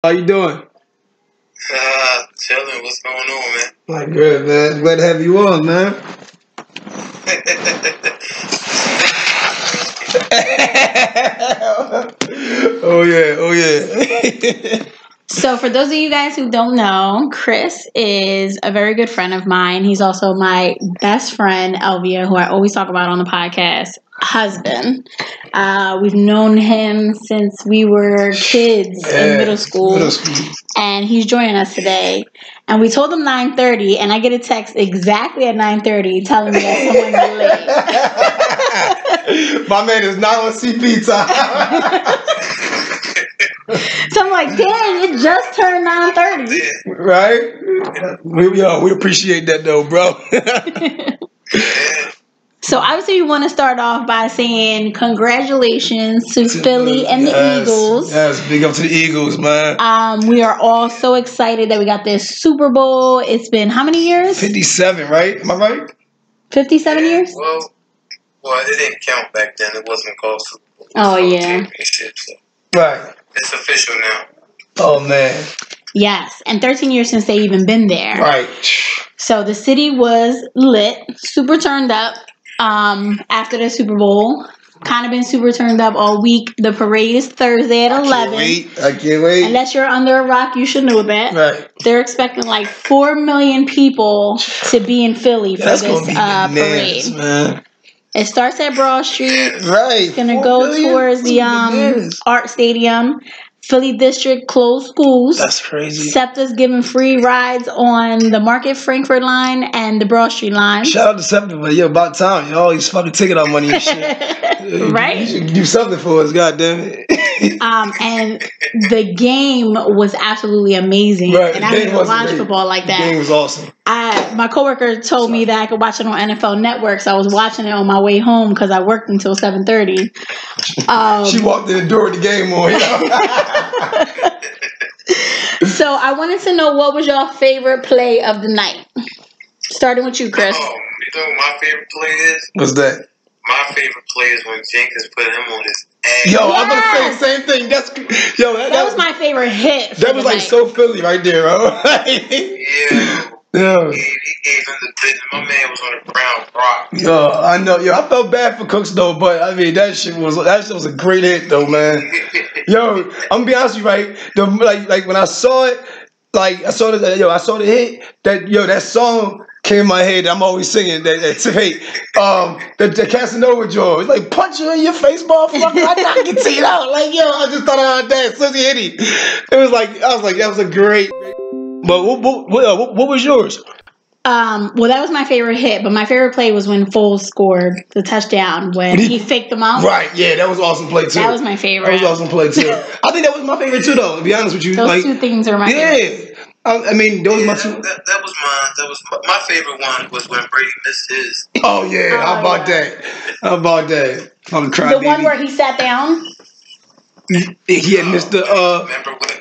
How you doing? Chilling. What's going on, man? Like good, man. Glad to have you on, man. Oh yeah. So for those of you guys who don't know, Chris is a very good friend of mine. He's also my best friend, Elvia, who I always talk about on the podcast, husband. We've known him since we were kids in middle school. And he's joining us today. And we told him 9:30, and I get a text exactly at 9:30 telling me that someone's late. My man is not on CP time. So I'm like, dang, it just turned 9:30. Right? We appreciate that though, bro. So obviously we want to start off by saying congratulations to Philly and the Eagles. Yes, big up to the Eagles, man. We are all so excited that we got this Super Bowl. It's been how many years? 57, right? Am I right? 57 years? Well, it didn't count back then. It wasn't called Super Bowl. Oh, yeah. Championship, so Right. it's official now. Oh man. Yes, and 13 years since they even been there. Right. So the city was lit, super turned up after the Super Bowl. Kind of been super turned up all week. The parade is Thursday at 11. I can't wait. Unless you're under a rock, you should know that. Right. They're expecting like 4 million people to be in Philly for this parade. Man. It starts at Broad Street. Right. It's gonna go towards the Art Stadium. Philly District closed schools. That's crazy. SEPTA's giving free rides on the Market Frankfurt line and the Broad Street line. Shout out to SEPTA, but about time. You all these fucking ticket out money and shit. Right? You should do something for us, goddamn it. And the game was absolutely amazing. Right. And I didn't watch football like that. The game was awesome. My coworker told me that I could watch it on NFL Network, so I was watching it on my way home because I worked until 7:30. She walked in the door of the game on. So I wanted to know, what was your favorite play of the night? Starting with you, Chris. Oh, you know what my favorite play is? What's that? My favorite play is when Jenkins put him on his ass. Yo, I was gonna say the same thing. That was my favorite hit. That was like night. So Philly right there, bro. Yeah. He gave him the business. My man was on the ground rock. Yo, I know. Yo, I felt bad for Cooks though, but I mean that shit was a great hit though, man. Yo, I'm gonna be honest with you, right? Like when I saw it, I saw the hit. That song came in my head. I'm always singing that hate. The Casanova joint. It's like punch you in your face, motherfucker. I knock your teeth out. Like I just thought about that. So he hit him. It was like that was a great. But what was yours? Well, that was my favorite hit, but my favorite play was when Foles scored the touchdown when he faked them out. Right, yeah, that was awesome play too. That was my favorite. That was awesome play too. I think that was my favorite too, though. To be honest with you, those two things are my favorite. I mean, those my two. That was mine. That was my favorite one. Was when Brady missed his. Oh yeah, how about that? How about that? I'm crying. The one where he sat down. He had missed the. Remember when?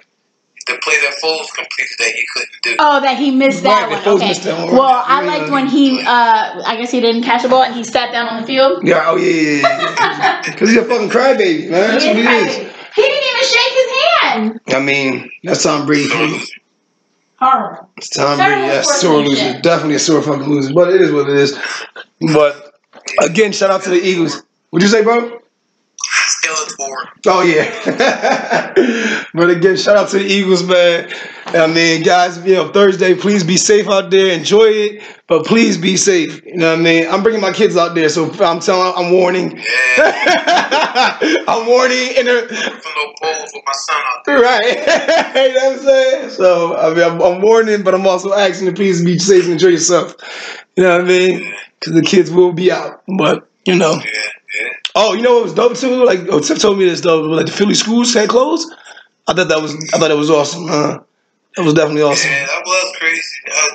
The play that Foles completed that he couldn't do. Oh, that he missed that one. Okay. Missed that one. Well, I liked when he, I guess he didn't catch the ball and he sat down on the field. Yeah, oh yeah. Because he's a fucking crybaby, man. That's what he is. He didn't even shake his hand. I mean, that's Tom Brady. Horrible. It's Tom Brady. That's sore loser. Definitely a sore fucking loser. But it is what it is. But again, shout out to the Eagles. What'd you say, bro? Skeletor. Oh yeah. But again, shout out to the Eagles, man. I mean, guys, Thursday, please be safe out there. Enjoy it, but please be safe. You know what I mean? I'm bringing my kids out there, so I'm warning. Yeah. I'm warning. For no polls with my son out there. Right. You know what I'm saying? So I mean, I'm warning, but I'm also asking you to please be safe and enjoy yourself. You know what I mean? Because the kids will be out, but Yeah. Oh, you know what was dope too? Tiff told me this though. Like the Philly schools had closed. I thought that was awesome. That was definitely awesome. Yeah, that was crazy.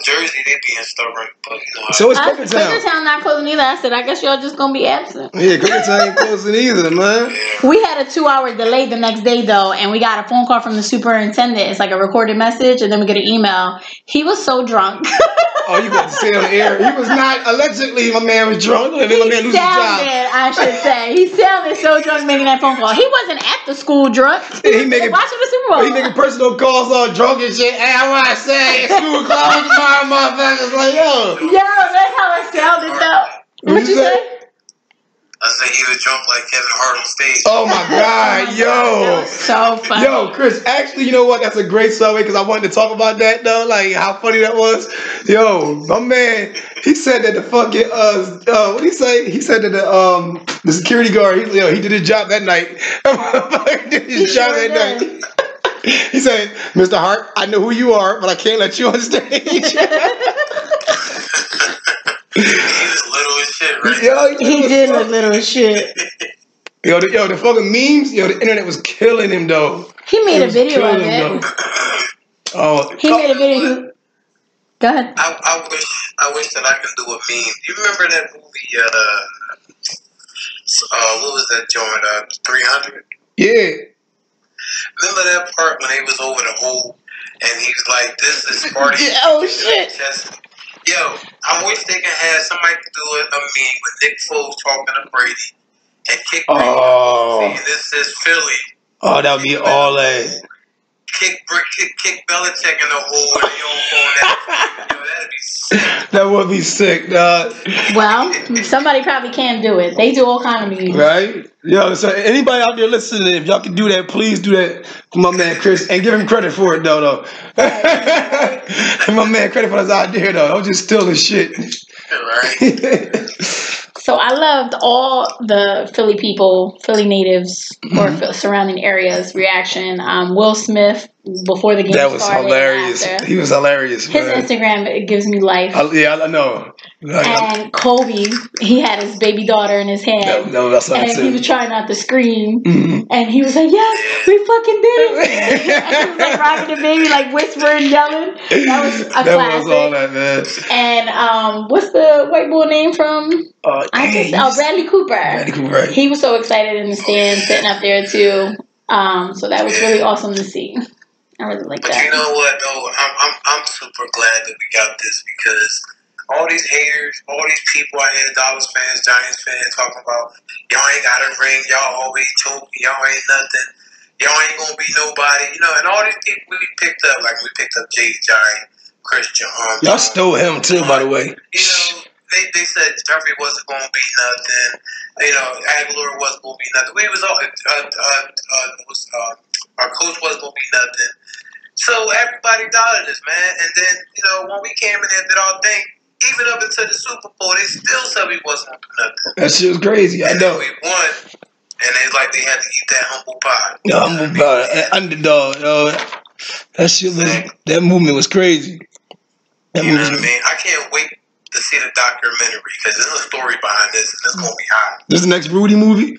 Jersey, they being stubborn, but you know. So it's Cricket Town. Cricket Town not closing either. I said, I guess y'all just gonna be absent. Yeah, Cricket Town ain't closing either, man. We had a 2-hour delay the next day though, and we got a phone call from the superintendent. It's like a recorded message, and then we get an email. He was so drunk. Oh, you got to say on the air. He was not, allegedly, my man was drunk. And then my man lose his job. I should say. He sounded so drunk making that phone call. He wasn't at the school drunk. He making, watching the Super Bowl. He making personal calls all drunk and shit. Hey, I want to say, school closed tomorrow, motherfuckers. Like, yo. Yo, that's how it sounded, though. What you say? I said he was drunk like Kevin Hart on stage. Oh my God, yo. That was so funny. Yo, Chris, actually, you know what? That's a great segue because I wanted to talk about that though, like how funny that was. Yo, my man, he said that the fucking what did he say? He said that the security guard, he did his job that night. He did his job that night. He said, Mr. Hart, I know who you are, but I can't let you on stage. He was little as shit, right? Yo, He did look little as shit. Yo, the fucking memes, the internet was killing him though. He made a video of it. He made a video. Go ahead. I wish that I could do a meme. You remember that movie? What was that joint? 300. Yeah. Remember that part when they was over the hole and he was like, "This is Sparty." Oh shit. Yo, I wish they could have somebody do a meme with Nick Foles talking to Brady and kick Brady. And this is Philly. Oh, that would be all that. Kick Belichick in the hole and you don't phone that. Yo, that'd be sick. That would be sick, dog. Well, somebody probably can do it. They do all kind of memes. Right? Yo, so anybody out there listening, if y'all can do that, please do that for my man Chris and give him credit for it, though. Give my man credit for his idea, though. Don't just steal his shit. Right. So I loved all the Philly people, Philly natives, or surrounding areas reaction. Will Smith before the game started. That was hilarious. He was hilarious. His man. Instagram, it gives me life. I know. And Kobe, he had his baby daughter in his hand. And he was trying not to scream. Mm-hmm. And he was like, "Yes, we fucking did it." And he was like rocking the baby, like whispering, yelling. That was a classic. That was all that, man. And what's the white boy name from? Bradley Cooper. Bradley Cooper. He was so excited in the stand, sitting up there too. So that was really awesome to see. I really like that. But you know what though? I'm super glad that we got this because all these haters, all these people out here, Dallas fans, Giants fans, talking about y'all ain't got a ring, y'all always choke, y'all ain't nothing, y'all ain't gonna be nobody, and all these people we picked up, like we picked up Jay Giant, Christian. Y'all stole him too, by the way. They said Jeffrey wasn't gonna be nothing. Aguilar wasn't gonna be nothing. We was all our coach wasn't gonna be nothing. So everybody doubted us, man. And then when we came in and did our thing. Even up until the Super Bowl, they still said we wasn't going to do nothing. That shit was crazy. I know. We won, and they had to eat that humble pie. The humble pie, underdog. That shit was. That movement was crazy. You know what I mean? I can't wait to see the documentary because there's a story behind this, and it's gonna be hot. This is the next Rudy movie.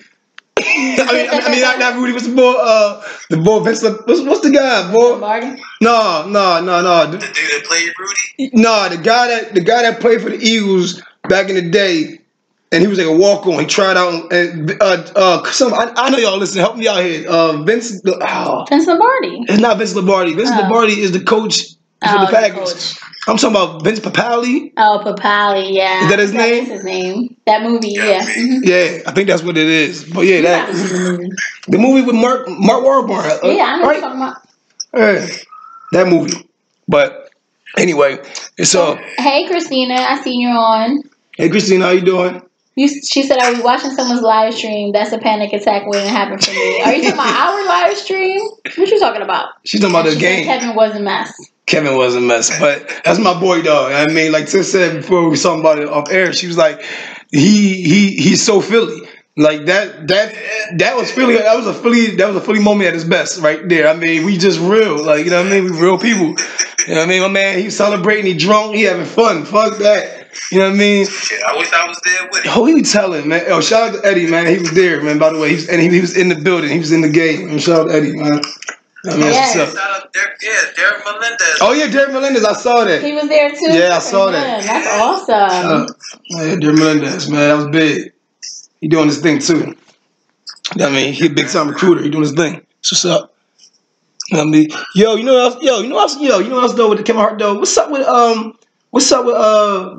I mean, not Rudy. What's the boy? The boy Vince. What's the guy, boy? Martin? No. The dude that played Rudy? No, the guy that played for the Eagles back in the day, and he was like a walk-on. He tried out and I know y'all listen. Help me out here. Vince Lombardi. It's not Vince Lombardi. Vince Lombardi is the coach for the Packers. I'm talking about Vince Papale. Oh, Papale, yeah. Is that his name? That's his name. That movie, yeah. Mm-hmm. Yeah, I think that's what it is. But yeah, the movie with Mark Wahlberg. Yeah, I know what you're talking about. Yeah, that movie. But anyway, so. Hey, Christina, I seen you on. Hey, Christina, how you doing? She said, "Are we watching someone's live stream? That's a panic attack waiting to happen for me." Are you talking about our live stream? What you talking about? She's talking about the game. Kevin was a mess. Kevin was a mess, but that's my boy, dog. I mean, like Sis said before we was talking about it off air, she was like, he's so Philly. Like that was Philly. That was a Philly moment at his best, right there. I mean, we just real, like, you know what I mean? We real people. You know what I mean? My man, he celebrating, he drunk, he having fun. Fuck that. You know what I mean? Shit, I wish I was there with him. Oh, he was telling, man. Oh, shout out to Eddie, man. He was there, man. By the way, he was in the building. He was in the game. And shout out to Eddie, man. I mean, Yes. that's what's up. Shout out Derek Melendez. Oh yeah, Derek Melendez. I saw that. He was there too. Yeah, I saw that. That's awesome. Yeah, Derek Melendez, man, that was big. He doing his thing too. I mean, he a big time recruiter. He doing his thing. That's what's up. I mean, you know what else though with the Kevin Hart though? What's up with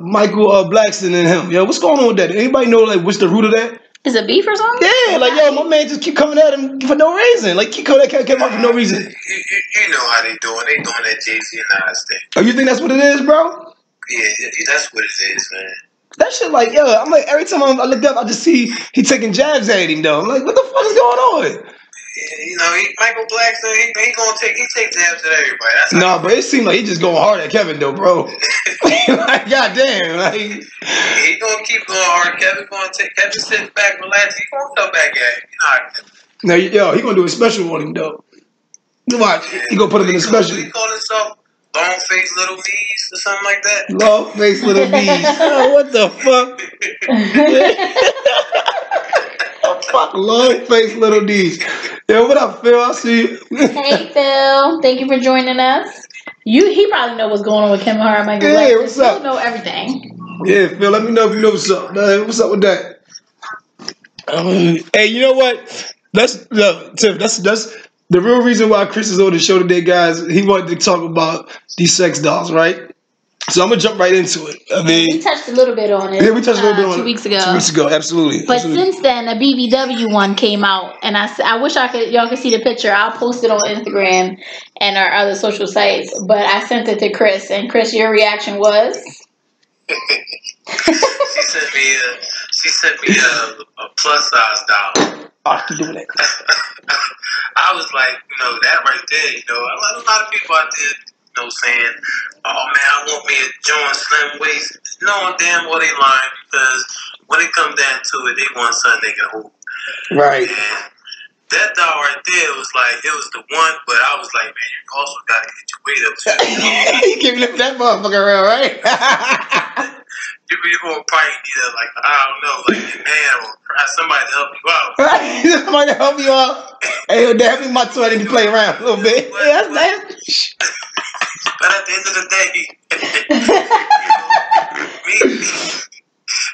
Michael Blackson and him? Yo, what's going on with that? Anybody know like what's the root of that? Is it beef or something? Yeah, like yo, my man just keep coming at him for no reason. Like keep coming at Kevin Hart for no reason. You know how they doing. They doing that Jay-Z and Nas thing. Oh, you think that's what it is, bro? Yeah, that's what it is, man. That shit like, yo, I'm like, every time I look up, I just see he taking jabs at him, though. I'm like, what the fuck is going on? Yeah, you know, Michael Blackson, he take jabs at everybody. That's No, but it seemed like he just going hard at Kevin, though, bro. Like, goddamn. Like, he gonna keep going hard. Kevin sitting back, relaxing. He gonna come back at him. now, yo, he gonna do a special on him, though. You watch, he gonna put him in a special. He call himself Long Face Little Knees or something like that. Long Face Little Knees. Oh, what the fuck? Fuck, Long Face Little Knees. Yo, what up, Phil? I see you. Hey, Phil. Thank you for joining us. He probably know what's going on with Kevin Hart. Michael Yeah, Blackson. what's up? Phil know everything. Yeah, Phil, let me know if you know what's up. What's up with that? Hey, you know what? Tiff, that's the real reason why Chris is on the show today, guys. He wanted to talk about these sex dolls, right? So I'm gonna jump right into it. I mean, We touched a little bit on it. yeah, we touched a little bit on 2 it weeks ago. 2 weeks ago, absolutely. But absolutely. since then, a BBW one came out, and I wish y'all could see the picture. I'll post it on Instagram and our other social sites. But I sent it to Chris, and Chris, your reaction was? She sent me a plus size doll. I keep doing that. I was like, that right there, a lot of people out there, saying, oh man, I want me a joint slim waist. Knowing damn well they lying, because when it comes down to it, they want something they can hold. Right. And that doll right there was like, it was the one, but I was like, man, you also got to get your weight up too. You can't lift that motherfucker around, right? You're going to probably need a, like, I don't know, like your man or somebody to help you out. Right. Somebody to help you out. Hey, Dad, me my toy, I need to play around a little bit. Yeah, that's But at the end of the day,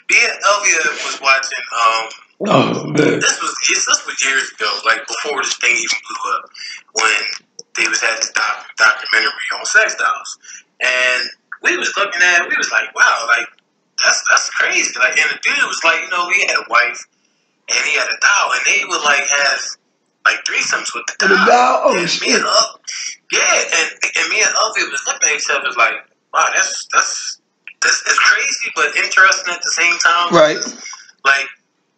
me and Elvia was watching. oh man. This was years ago, like before this thing even blew up, when they was had this documentary on sex dolls, and we was looking at it. We was like, wow, like that's crazy. Like, and the dude was like, he had a wife and he had a doll, and they would like have like threesomes with the doll. Oh and shit. me and me and Elvia was looking at each other like, wow, that's it's crazy but interesting at the same time. Right. Like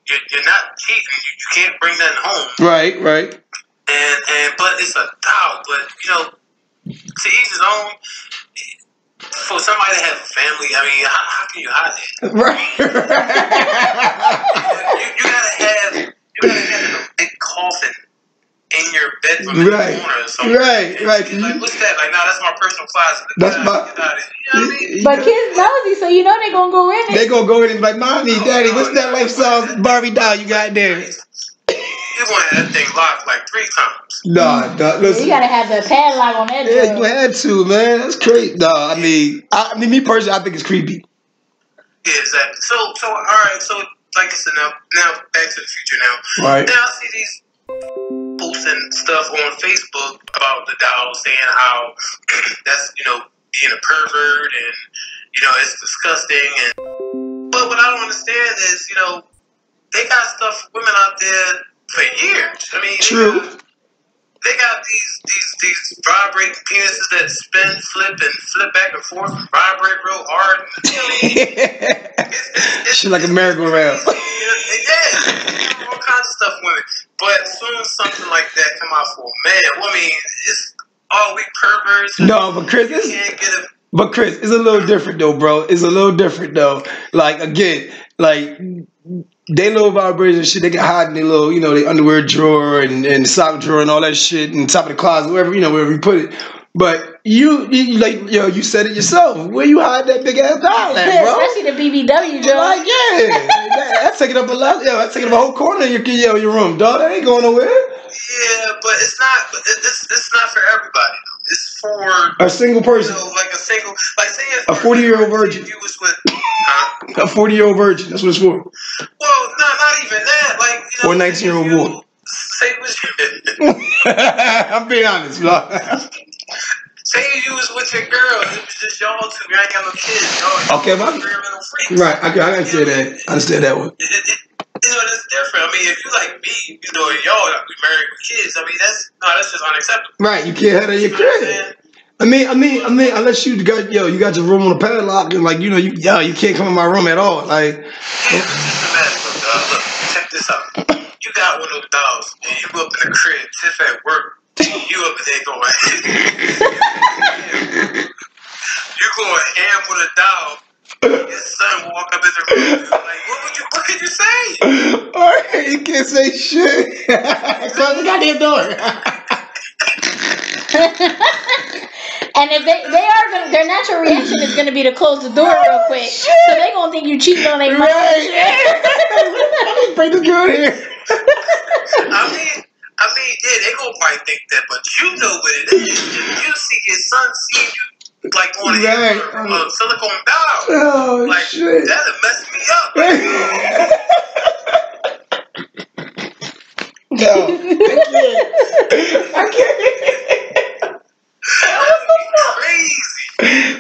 you're not cheating. You can't bring that home. Right. And but it's a doll. But to each his own. For somebody to have a family, I mean, how can you hide that? Right. you gotta have a big coffin in your bedroom in the corner or something. Right. Like, what's that? Like, no, that's my personal closet. That's get out of it. You know what I mean? But kids nosy, so you know they gonna go in it. They gonna go in and be like, Mommy, Daddy, what's that lifestyle Barbie doll you got there? You want to have that thing locked like 3 times. Nah, listen. You gotta have the padlock on that Yeah, door. you had to, man. That's crazy. Nah, I mean, me personally, I think it's creepy. Yeah, exactly. So, all right. So, like I said, now back to the future. Now, Right. Now I see these posting stuff on Facebook about the doll, saying how that's being a pervert and it's disgusting. And but what I don't understand is they got stuff for women out there for years. I mean, True. They got these vibrating penises that spin, flip, and flip back and forth, and vibrate real hard. Shit like a merry-go-round. Yeah, all kinds of stuff with it. But as soon as something like that come out for a man, I mean, it's all we perverts. No, but Chris, it's a little different though, bro. It's a little different though. Like again, like they little vibrators and shit, they can hide in their little, their underwear drawer and sock drawer and all that shit and top of the closet, wherever you put it. But you said it yourself. Where you hide that big ass doll at, bro? Especially the BBW joint. Like, yeah, that's taking up a lot. Yeah, that's taking up a whole corner of your room, dog. That ain't going nowhere. Yeah, but it's not. But it's not for everybody. It's for a single person, like a single, like say if a 40-year-old virgin. If you was with, huh? A 40-year-old virgin. That's what it's for. Well, not even that. Like or a 19-year-old boy. Say what you. I'm being honest, bro. Say you was with your girl, it was just y'all two. You ain't got no kids. Y'all okay, but right. I can say that. I understand that one. That's different. I mean, if you like me, y'all we married with kids. I mean, that's just unacceptable. Right, you can't have that in your crib. I mean, unless you got your room on a padlock and like you can't come in my room at all. Like, just imagine, dog. Look, check this out. You got one of those dogs, and you up in the crib, Tiff at work. You up there going, you going ham with a dog. Your son walk up in the room. Like, what could you say? All right, you can't say shit. Close the goddamn door. And if they are gonna, their natural reaction is gonna be to close the door real quick. So they gonna think you cheating on their mom. Bring this girl here. I mean, yeah, they gonna probably think that, but you know what it is. If you see your son see you like on a silicone doll, like shit. that'll mess me up. No, I can't. That would be crazy.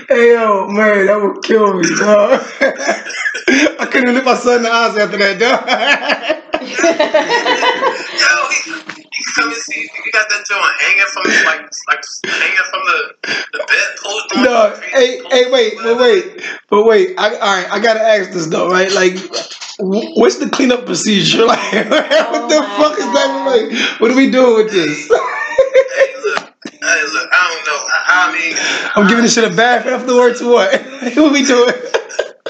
Hey yo, man, that would kill me, dog. I couldn't look my son in the eyes after that, dog. Yo, he come and see you got that joint hanging from like hanging from the bedpost. No, wait. All right, I gotta ask this though, right? Like, what's the cleanup procedure? Like, what the fuck is that? Like, what are we doing with this? Hey, look, I don't know. I mean, I'm giving this shit a bath afterwards or what? What we doing?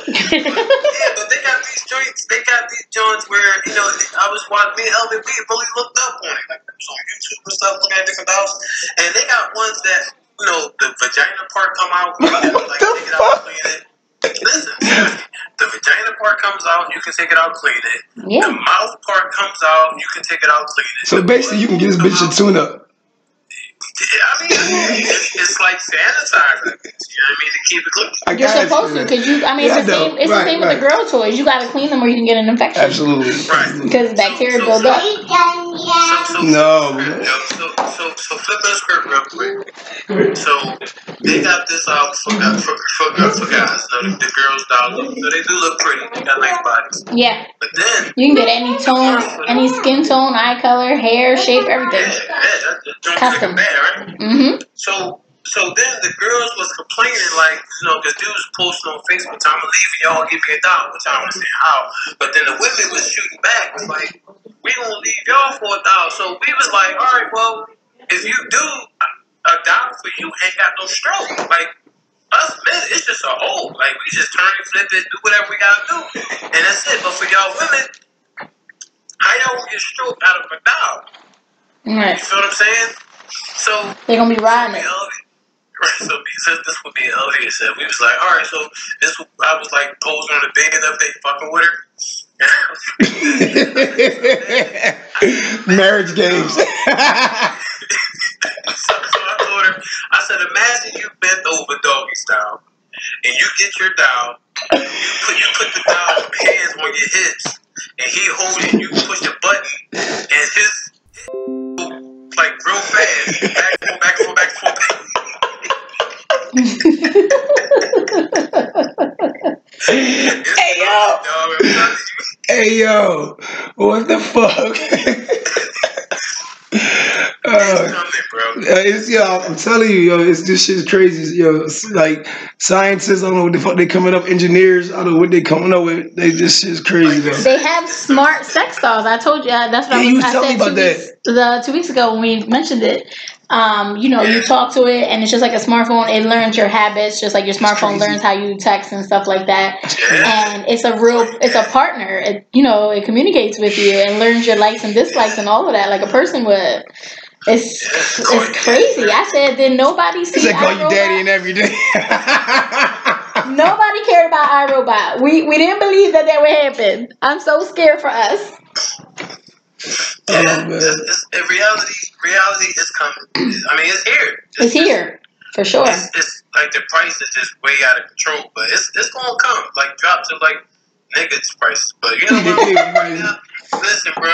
Yeah, but they got these joints. They got these joints where I was watching. Me and Elvin, we really looked up on it. Like it was on YouTube and stuff, looking at different dolls. And they got ones that the vagina part come out. You can like take it out, clean it. Listen, the vagina part comes out. You can take it out, clean it. Yeah. The mouth part comes out. You can take it out, clean it. So basically, you can get this bitch a tune-up. I mean, it's like sanitizer. You know what I mean? To keep it clean. You're supposed to, because it's the same with the girl toys. You got to clean them or you can get an infection. Absolutely. Right. Because bacteria build up. So flipping the script real quick. So they got this out for guys. The girls dolls. So they do look pretty. They got nice bodies. Yeah. But then you can get any tone, any skin tone, eye color, hair, shape, everything. Yeah, that's custom. Bad, right? Mm-hmm. So then the girls was complaining like, because dudes was posting on Facebook, I'm leaving y'all, give me a dollar, which I don't understand how. But then the women was shooting back, was like, we gonna leave y'all for $1. So we was like, all right, well, if you do $1 for you, ain't got no stroke. Like us men, it's just a hole. Like we just turn and flip it, do whatever we gotta do, and that's it. But for y'all women, how y'all gonna get stroke out of $1? Right. You feel what I'm saying? So they're gonna be riding it. Right, so this would be Elvia said. We was like, all right, so I was like posing on the bed and up there fucking with her. Marriage games. So I told her, I said, imagine you bent over doggy style and you get your doll, you put the doll hands on your hips and he holds it, you push a button and his like real fast, back and forth. Hey yo, what the fuck? I'm telling you, this shit's crazy. Like scientists, I don't know what the fuck they coming up. Engineers, I don't know what they coming up with. This shit's crazy though. They have smart sex dolls. I told you that's what I said 2 weeks ago when we mentioned it. You talk to it and it's just like a smartphone. It learns your habits, just like your smartphone learns how you text and stuff like that. And it's a partner. It communicates with you and learns your likes and dislikes and all of that like a person would. It's crazy. I said, did nobody see iRobot? Call you daddy and every day. Nobody cared about iRobot. We didn't believe that would happen. I'm so scared for us. Yeah, man. Reality is coming. I mean, it's here. It's here for sure. It's like the price is just way out of control, but it's gonna come. Like drop to like niggas prices. But you know what? Right now, listen, bro.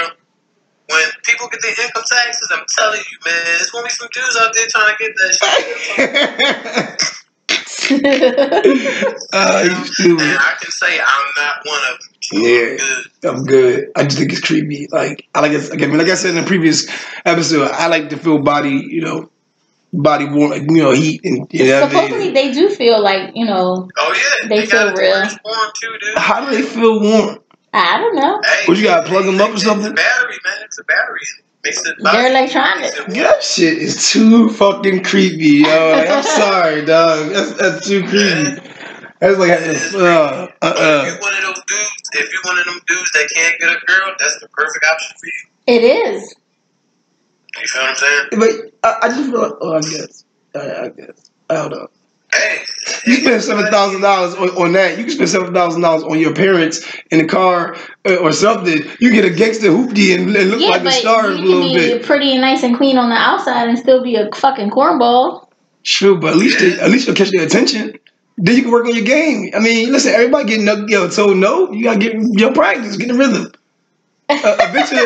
When people get their income taxes, I'm telling you, man, there's gonna be some dudes out there trying to get that shit. And I can say I'm not one of them. So I'm good. I just think it's creepy. Like I said in the previous episode, I like to feel body warm, like, heat and supposedly they do feel like, Oh yeah, they feel real. Warm too, dude. How do they feel warm? I don't know. Hey, What you gotta plug them up or something? It's a battery, man. It's a battery. They're electronic. That shit is too fucking creepy, yo. Like, I'm sorry, dog. That's too creepy. That's like if you're one of those dudes, if you're one of them dudes that can't get a girl, that's the perfect option for you. It is. You feel what I'm saying? But I just feel like, I guess. I don't know. Hey, you spend $7,000 on that. You can spend $7,000 on your parents in the car or something. You get a gangster hoopty and look like the stars a little bit. You can be pretty and nice and clean on the outside and still be a fucking cornball. True, but at least you'll catch their attention. Then you can work on your game. I mean, listen, everybody getting told no. You gotta get your practice, get the rhythm. Eventually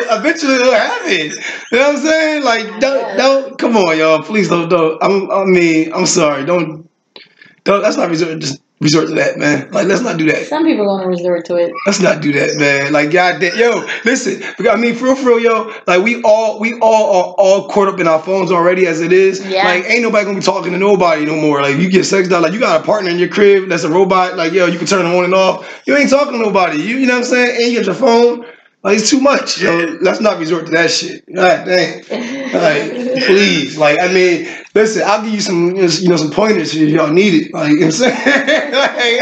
it'll happen. You know what I'm saying? Like, don't come on, y'all. Please don't. I'm sorry. Don't. Let's not resort to that, man. Like, let's not do that. Some people want to resort to it. Let's not do that, man. Like, goddamn, yo, listen. I mean, for real, yo. Like, we all are all caught up in our phones already as it is. Yeah. Like, ain't nobody gonna be talking to nobody no more. Like, you get sex down. Like, you got a partner in your crib that's a robot. Like, yo, you can turn them on and off. You ain't talking to nobody. You know what I'm saying? And you get your phone. Like, it's too much. Yo, let's not resort to that shit. God dang. Like, please. Like, I mean, listen, I'll give you some, some pointers if y'all need it. Like, you know what I'm saying? Like,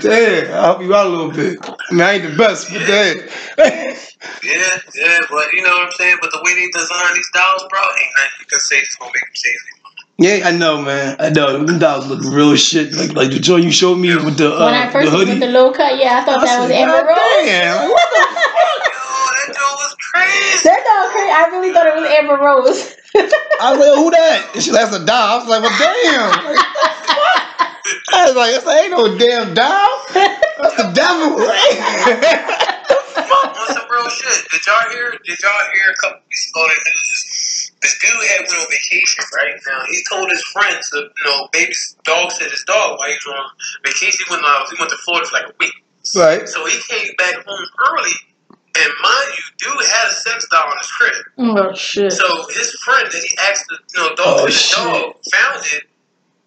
damn, I'll help you out a little bit. I mean, I ain't the best, but damn. Yeah, but you know what I'm saying? But the way they design these dolls, bro, ain't nothing you can say that's gonna make them change their mind. Yeah, I know, man. I know. Them dolls look real shit. Like the joint you showed me with the when I first hoodie. with the low cut, I thought that was Amber Rose. Damn, like, what the fuck? Yo, that joint was crazy. That dog crazy. I really thought it was Amber Rose. I was like, who that? And that's a doll. I was like, well, damn. Like, what the fuck? I was like, ain't no damn doll. That's the devil. On some real shit. Did y'all hear a couple weeks ago the news? This dude went on vacation, right? Now, he told his friends, baby dog said his dog while he was on vacation. He went to Florida for like a week. Right. So he came back home early, and mind you, dude had a sex doll in his crib. Oh, shit. So his friend that he asked the dog found it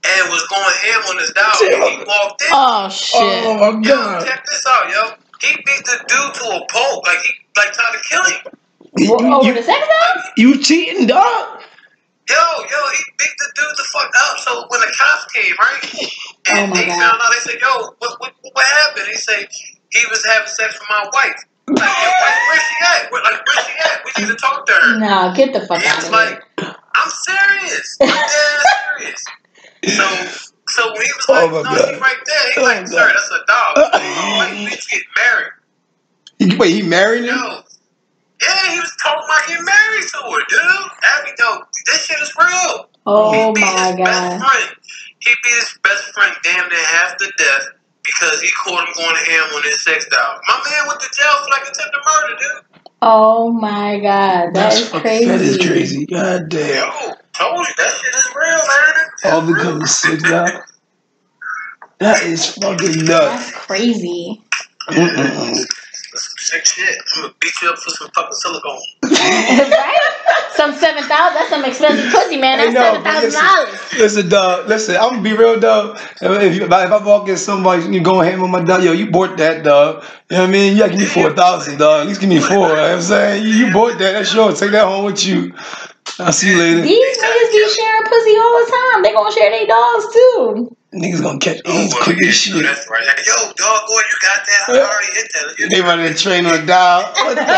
and was going ham on his doll. And he walked in. Oh, shit. Oh, my God. Yo, check this out, yo. He beat the dude to a pulp. Like, he tried to kill him. Over the sex doll? You cheating, dog? Yo, he beat the dude the fuck up. So when the cops came, right? And they found out, they said, yo, what happened? He said, he was having sex with my wife. Like, yo, where's she at? Where's she at? We need to talk to her. Nah, get the fuck out of here. He was like, I'm serious. I'm dead serious. So when he was like, no, she's right there. He's like, sir, that's a dog. My wife needs to get married. Wait, he married him? Yo. Yeah, he was talking about getting married to her, dude. This shit is real. Oh, my God. He beat his best friend damn near half to death because he caught him going ham on his sex doll. My man went to jail for like attempted murder, dude. Oh, my God. That's crazy. That is crazy. God damn. Yo, told you, that shit is real, man. All because of sex doll. That is fucking nuts. That's crazy. That's some sick shit. I'm gonna beat you up for some fucking silicone. Right? Some $7,000. That's some expensive pussy, man. That's $7,000. Listen, dog. Listen, I'm gonna be real, dog. If I walk in somebody, you going ham on my dog, yo, you bought that, dog. You know what I mean? You gotta give me $4,000, dog. At least give me $4,000. You know what I'm saying? You bought that. That's yours. Take that home with you. I'll see you later. These niggas be sharing pussy all the time. They gonna share their dogs too. Niggas gonna catch AIDS quick as shit. That's right. Like, yo, dog, boy, you got that? I already hit that. They running a train on a dial. What the fuck?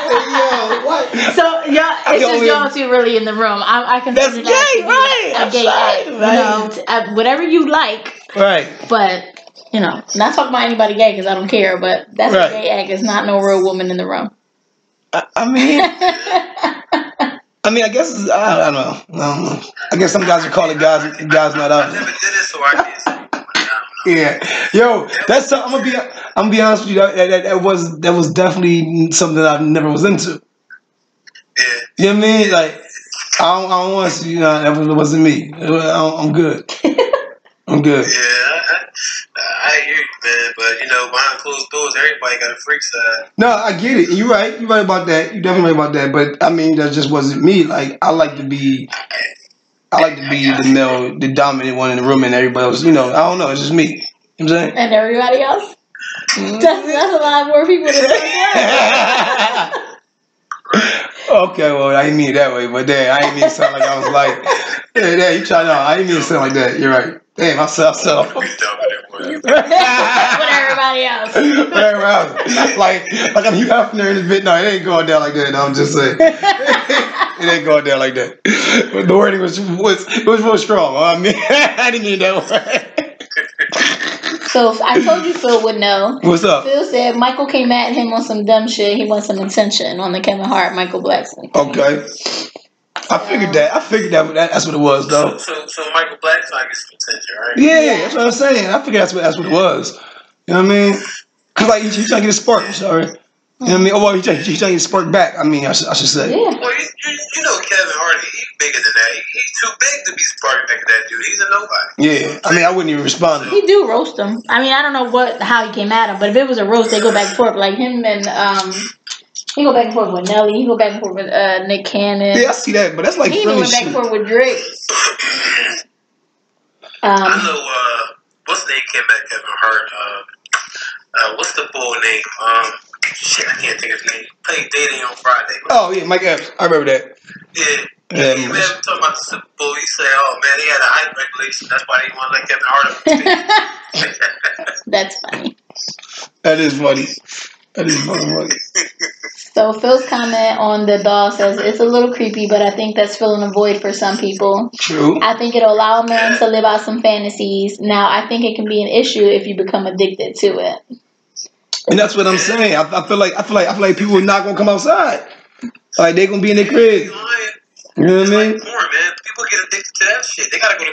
Hey, yo, what? So y'all, it's just y'all two really in the room. I consider That's that gay, right? a gay act. Right. Whatever you like. Right. But You know, not talking about anybody gay because I don't care, but that's Right. a gay act. It's not no real woman in the room. I mean, I guess I don't know. I guess some guys would call it guys not I out. never did it, so I can't say. Yeah, yo, that's I'm gonna be honest with you. That was definitely something I never was into. Yeah. You know what I mean? Like I don't want to, that wasn't me. I'm good. I'm good. Yeah, I hear you, man. But behind closed doors, everybody got a freak side. No, I get it. You're right. You're right about that. You're definitely right about that. But I mean, that just wasn't me. Like I like to be the male, the dominant one in the room, and everybody else. I don't know. It's just me. You know what I'm saying? And everybody else? That's a lot more people than Okay, well, I didn't mean it that way, but damn, I didn't mean to sound like I was like, yeah, you try to know. I didn't mean to sound like that. You're right. Damn, I said, With everybody else. whatever else. Like I'm Hugh Hefner in this bit. No, it ain't going down like that. No, I'm just saying. It ain't going down like that. But the wording was real strong. I mean, I didn't mean that way. So I told you Phil would know. What's up? Phil said Michael came at him on some dumb shit. He wants some attention on the Kevin Hart, Michael Blackson. Okay. I figured that that's what it was, though. So Michael Black's trying to get some attention, right? Yeah, that's what I'm saying. I figured that's what it was. You know what I mean? Cause like he's trying to get a spark. Sorry. You know what I mean? Oh, well, he's trying to get a spark back. I mean, I should say. Yeah. Well, you know Kevin Hart, he's bigger than that. He's too big to be sparking back at that dude. He's a nobody. Yeah. I mean, I wouldn't even respond. He do roast him. I mean, I don't know how he came at him, but if it was a roast, they go back and forth. Like him and he go back and forth with Nelly. He go back and forth with Nick Cannon. Yeah, I see that, but that's like he even went back and forth with Drake. I know. What's the name came back? Kevin Hart. What's the bull name? Shit, I can't think of his name. Played Dating on Friday. Oh yeah, Mike Epps. I remember that. Yeah. He was talking about the Super Bowl. He said, "Oh man, he had a height regulation. That's why they want to let Kevin Hart up." That's funny. That is funny. That is funny. So Phil's comment on the doll says it's a little creepy, but I think that's filling a void for some people. True. I think it'll allow a man to live out some fantasies. Now, I think it can be an issue if you become addicted to it. And that's what I'm saying. I feel like people are not gonna come outside. Like they're gonna be in their crib. You know what I mean? Like porn, man. People get addicted to that shit.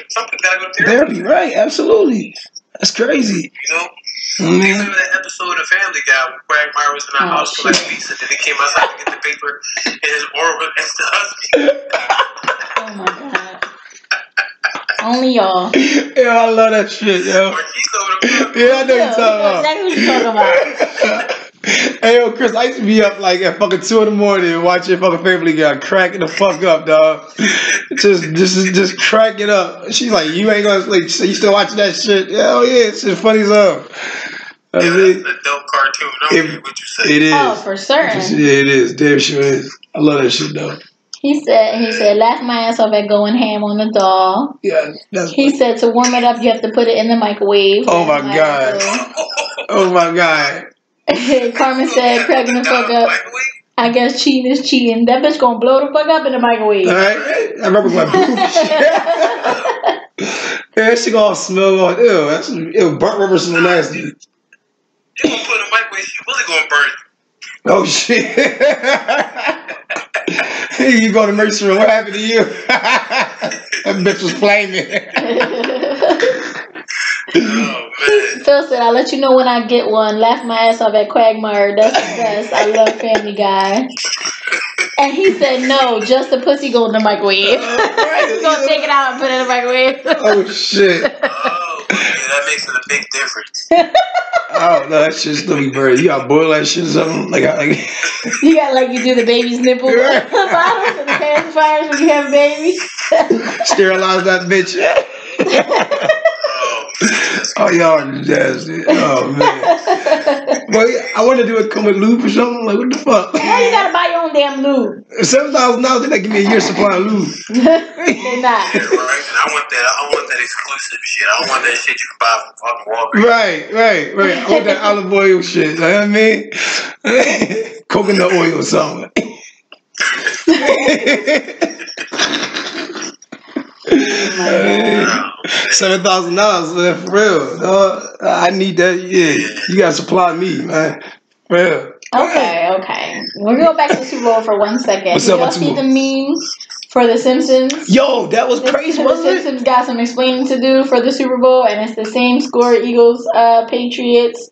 Some people gotta go to Therapy, right? Absolutely. That's crazy. You know? Mm-hmm. You remember that episode of Family Guy where Quagmire was in the house for like weeks, and then he came outside to get the paper, and his aura was next to husband. Oh my god. Only y'all. Yeah, I love that shit, yo. Yeah, I know you're talking about. Exactly what you're talking about. Hey, yo, Chris, I used to be up like at fucking 2 in the morning watching fucking Family Guy, cracking the fuck up, dog. just cracking up. She's like, you ain't gonna sleep. So you still watching that shit? Hell yeah, it's just funny as hell. Yeah, that's an adult cartoon. I don't care what you say. It is. Oh, for certain. Yeah, it is. Damn sure is. I love that shit, though. He said, laugh my ass off at going ham on the doll. Yeah, that's. He said to warm it up, you have to put it in the microwave. Oh my god. Oh my god. Carmen said, cracking the fuck up. I guess cheating is cheating. That bitch gonna blow the fuck up in the microwave. All right. I remember my boob. Yeah, that shit gonna smell like ew. Burnt rubber smell nasty. You gonna put in the microwave, she really gonna burn you. Oh shit. You go to the emergency room, what happened to you? That bitch was flaming. Oh man. Phil said, I'll let you know when I get one. Laugh my ass off at Quagmire. That's the best. I love Family Guy. And he said, no, just the pussy go in the microwave. He's gonna take it out and put it in the microwave. Oh shit. Oh, yeah, that makes it a big difference. I don't know, that shit still be burned. You gotta boil that shit or something? Like You got like you do the baby's nipple bottles and the pacifiers when you have a baby. sterilize that bitch. Oh, y'all are nasty. Oh, man. Well, I want to do it come with lube or something. Like, what the fuck? Now you gotta buy your own damn lube. $7,000, they're not giving me a year's supply of lube. They're not. Yeah, right. And I want that exclusive shit. I don't want that shit you can buy from fucking Walgreens. Right. I want that olive oil shit. You know what I mean? Coconut oil or something. $7,000, man, for real. I need that. Yeah, you gotta supply me, man. For real. Okay. We'll go back to the Super Bowl for 1 second. What's Did up y'all with see Super the meme for The Simpsons? Yo, that was crazy, The wasn't it? Simpsons got some explaining to do for the Super Bowl, and it's the same score: Eagles, Patriots.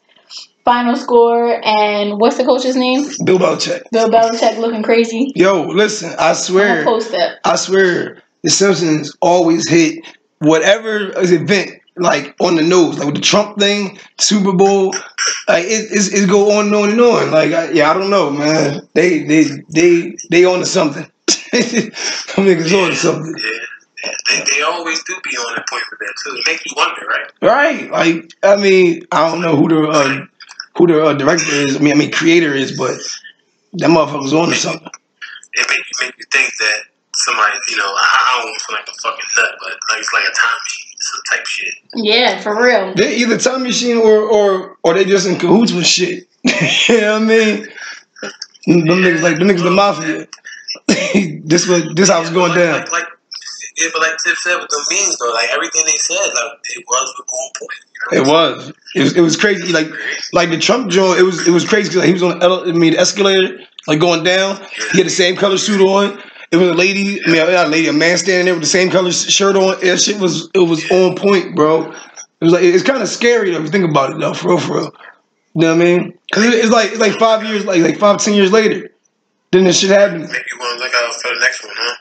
Final score, and what's the coach's name? Bill Belichick. Bill Belichick looking crazy. Yo, listen, I swear. I'm gonna post it. I swear, The Simpsons always hit whatever event like on the nose, like with the Trump thing, Super Bowl, like it go on and on and on. Like I don't know, man. They on to something. Them niggas on to something. Yeah. They always do be on the point with that too. It makes you wonder, right? Right. Like I mean, I don't know who the director is. I mean creator is, but that motherfucker's on to something. It make you think that somebody, I don't feel like a fucking nut, but like it's like a time machine, some type shit. Yeah, for real. They're either time machine or they just in cahoots with shit. You know what I mean? Them niggas the mafia. this how it's going down. But like Tip said with the memes though, like everything they said, like it was on point. It was. It was crazy. Like the Trump joint. It was crazy because he was on the escalator, like going down. He had the same color suit on. It was a lady. A man standing there with the same color shirt on. That shit was on point, bro. It was like it's kind of scary though if you think about it though, for real. You know what I mean? Because it's like 5 years, like 5-10 years later, then this shit happened. Maybe you want to look out for the next one, huh?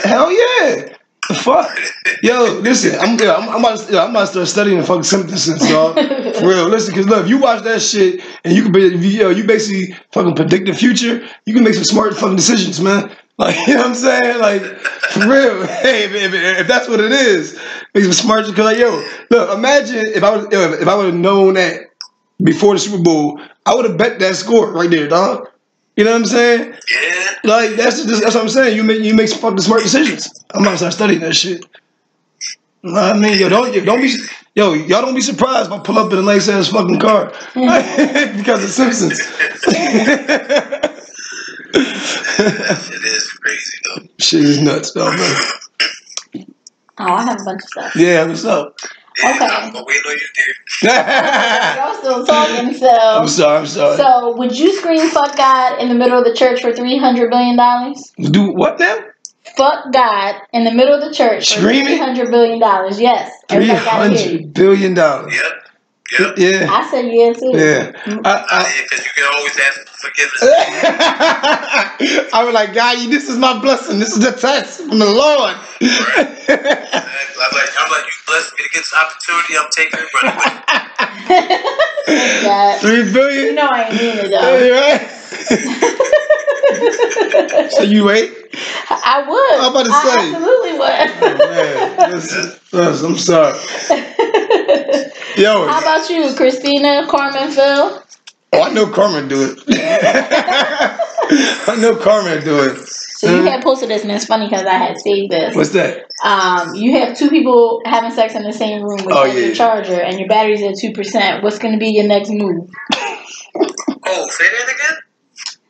Hell yeah. The fuck? Yo, listen, I'm about to start studying the fucking Simpsons, dog. For real. Listen, because look, if you watch that shit and you basically fucking predict the future, you can make some smart fucking decisions, man. Like, you know what I'm saying? Like, for real. Hey, if that's what it is, make some smart. Because like, yo, look, imagine if I would have known that before the Super Bowl, I would have bet that score right there, dog. You know what I'm saying? Yeah. Like that's what I'm saying. You make some fucking smart decisions. I'm gonna start studying that shit. You know what I mean? Y'all don't be surprised if I pull up in a nice ass fucking car because of Simpsons. That shit is crazy though. Shit is nuts though, man. Oh, I have a bunch of stuff. Yeah, what's up? Okay. But we know you did. Y'all still talking, so. I'm sorry. So, would you scream "fuck God" in the middle of the church for $300 billion? Do what now? Fuck God in the middle of the church for $300 billion. Yes. $300 billion. Yep. Yeah. I said yeah too. Yeah. Because you can always ask for forgiveness. I was like, God, this is my blessing. This is the test from the Lord. Right. I'm like, you blessed me to get this opportunity. I'm taking it, running with it. God. $3 billion. You know I ain't mean it though. Right? So you wait? I would. I'm about to say. I absolutely would. Oh, man. I'm sorry. Yo. How about you, Christina, Carmen, Phil? Oh, I know Carmen do it. I know Carmen do it. So you had posted this, and it's funny because I had saved this. What's that? You have two people having sex in the same room with your charger, and your battery's at 2%. What's going to be your next move? Oh, say that again?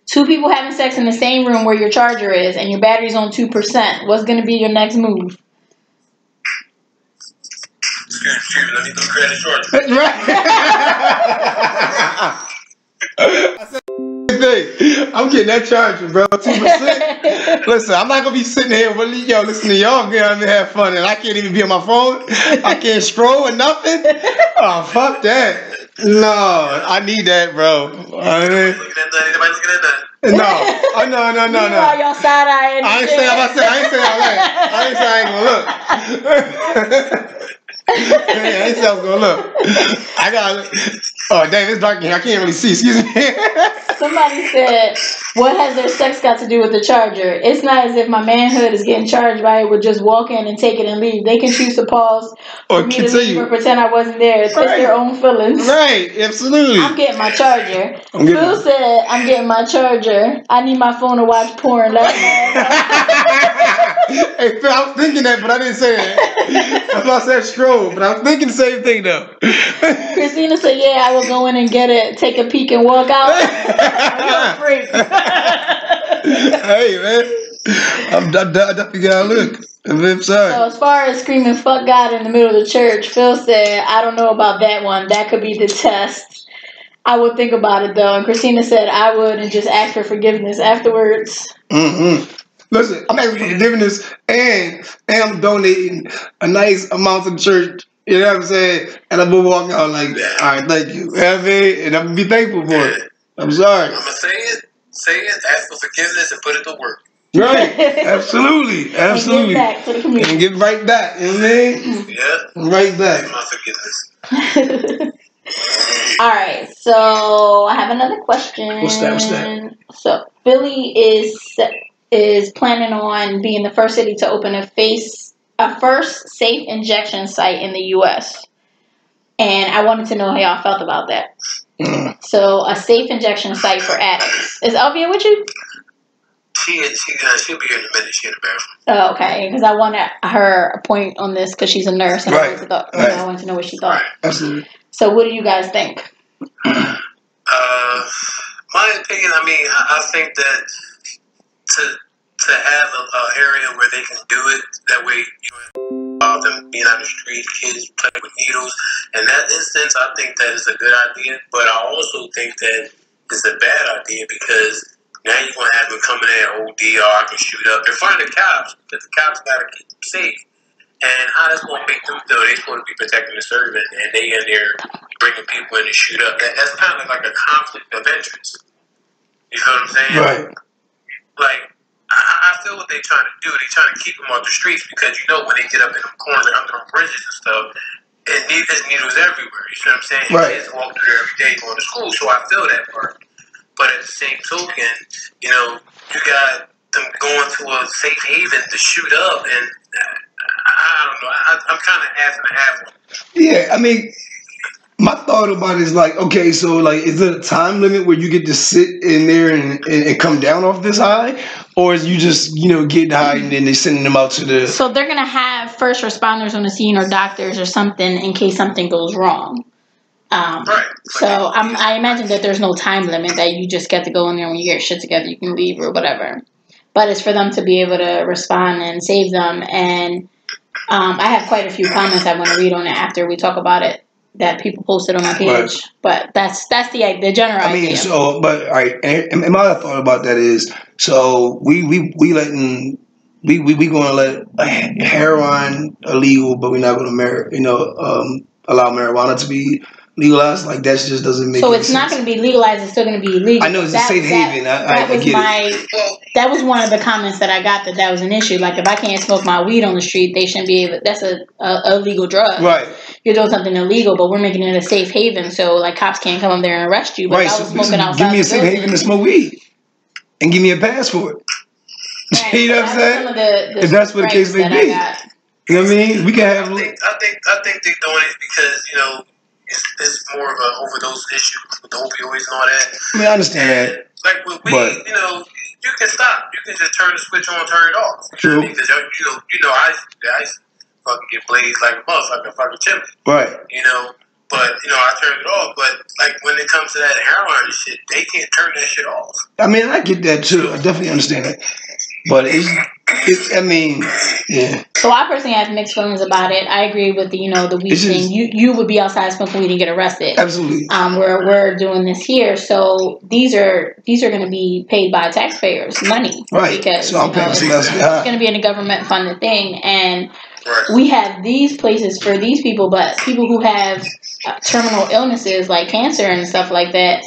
Two people having sex in the same room where your charger is, and your battery's on 2%. What's going to be your next move? Excuse me, let me go create a charger. Right. I said I'm getting that charger, bro. 2%. Listen, I'm not gonna be sitting here with listen to y'all get out and have fun, and I can't even be on my phone. I can't scroll or nothing. Oh, fuck that. No, I need that, bro. Anybody looking at that? No. Y'all side eyeing. I ain't say I ain't gonna look. I ain't say I was gonna look. I got. Oh damn, it's dark in here. I can't really see. Excuse me. Somebody said, "What has their sex got to do with the charger?" It's not as if my manhood is getting charged by it. Would just walk in and take it and leave. They can choose to pause or for me continue. To leave or pretend I wasn't there. It's their own feelings. Right, absolutely. I'm getting my charger. Phil said, "I'm getting my charger. I need my phone to watch porn." Hey Phil, I was thinking that, but I didn't say that. That's why I said scroll, but I was thinking the same thing though. Christina said, "Yeah, I will go in and get it, take a peek, and walk out." You're a freak. Hey man, I definitely gotta look. I'm sorry. So as far as screaming "fuck God" in the middle of the church, Phil said, "I don't know about that one. That could be the test. I would think about it though." And Christina said, "I would and just ask for forgiveness afterwards." Mm-hmm. Listen, I'm asking for forgiveness and I'm donating a nice amount to the church. You know what I'm saying? And I'm gonna walk out like, all right, thank you. You know what I mean? And I'm gonna be thankful for it. I'm sorry. I'm gonna say it, ask for forgiveness, and put it to work. Right. Absolutely. Absolutely. And give back to the community. And give right back. You know what I mean? Yeah. Right back. Give my forgiveness. All right, so I have another question. What's that? So Philly is planning on being the first city to open a first safe injection site in the U.S. And I wanted to know how y'all felt about that. So a safe injection site for addicts. Is Elvia with you? She'll be here in a minute. She in the bathroom. Oh, okay, because I wanted her point on this because she's a nurse and Right. I wanted to know what she thought. Right. Absolutely. So what do you guys think? My opinion, I mean, I think that to have an area where they can do it, that way you don't have them being on the street, kids playing with needles. In that instance, I think that is a good idea, but I also think that it's a bad idea because now you're going to have them coming in OD or I can shoot up in front of the cops because the cops got to keep them safe. And how that's going to make them feel they're supposed to be protecting the servant and they in there bringing people in to shoot up. That's kind of like a conflict of interest. You feel what I'm saying? Right. Like, I feel what they're trying to do. They're trying to keep them off the streets because you know when they get up in them corners, under them bridges and stuff, there's needles everywhere. You see what I'm saying? Right. Kids walk through there every day going to school, so I feel that part. But at the same token, you know, you got them going to a safe haven to shoot up, and I don't know. I'm kind of half and half. Yeah, I mean, my thought about it is like, okay, so like, is there a time limit where you get to sit in there and come down off this high? Or is you just, getting high and then they sending them out to the... So they're going to have first responders on the scene or doctors or something in case something goes wrong. Right. So I imagine that there's no time limit that you just get to go in there when you get shit together, you can leave or whatever. But it's for them to be able to respond and save them. And I have quite a few comments I want to read on it after we talk about it that people posted on my page. Right. But that's the general idea. I mean, so, but, all right, and my other thought about that is, so we going to let heroin illegal, but we're not going to, allow marijuana to be legalized. Like, that just doesn't make so any it's sense. not going to be legalized, it's still going to be illegal. I know it's a safe haven. I get it. That was one of the comments that I got that was an issue. Like, if I can't smoke my weed on the street, they shouldn't be able. That's a illegal drug. Right. You're doing something illegal, but we're making it a safe haven, so like cops can't come up there and arrest you. But Right. if I was So smoking outside, give me a safe haven to smoke weed, and give me a passport. Right. You know what I'm saying? Some of the If that's what the case may be. You know what I mean? We can have. I think they're doing it because it's more of an overdose issue with the opioids and all that. I mean, I understand that. Like with weed, you can stop. You can just turn the switch on, turn it off. True. Because I used to fucking get blazed like a motherfucker, fucking chimney. Right. But I turned it off. But like when it comes to that heroin and shit, they can't turn that shit off. I mean, I get that too. I definitely understand that. But I mean, yeah. So I personally have mixed feelings about it. I agree with the weed It's just- thing. You would be outside smoking weed and get arrested. Absolutely. We're doing this here, so these are going to be paid by taxpayers' money, Right. Because So I'm paying somebody else to get it's high. going to be in a government funded thing, and Right. we have these places for these people, but people who have terminal illnesses like cancer and stuff like that,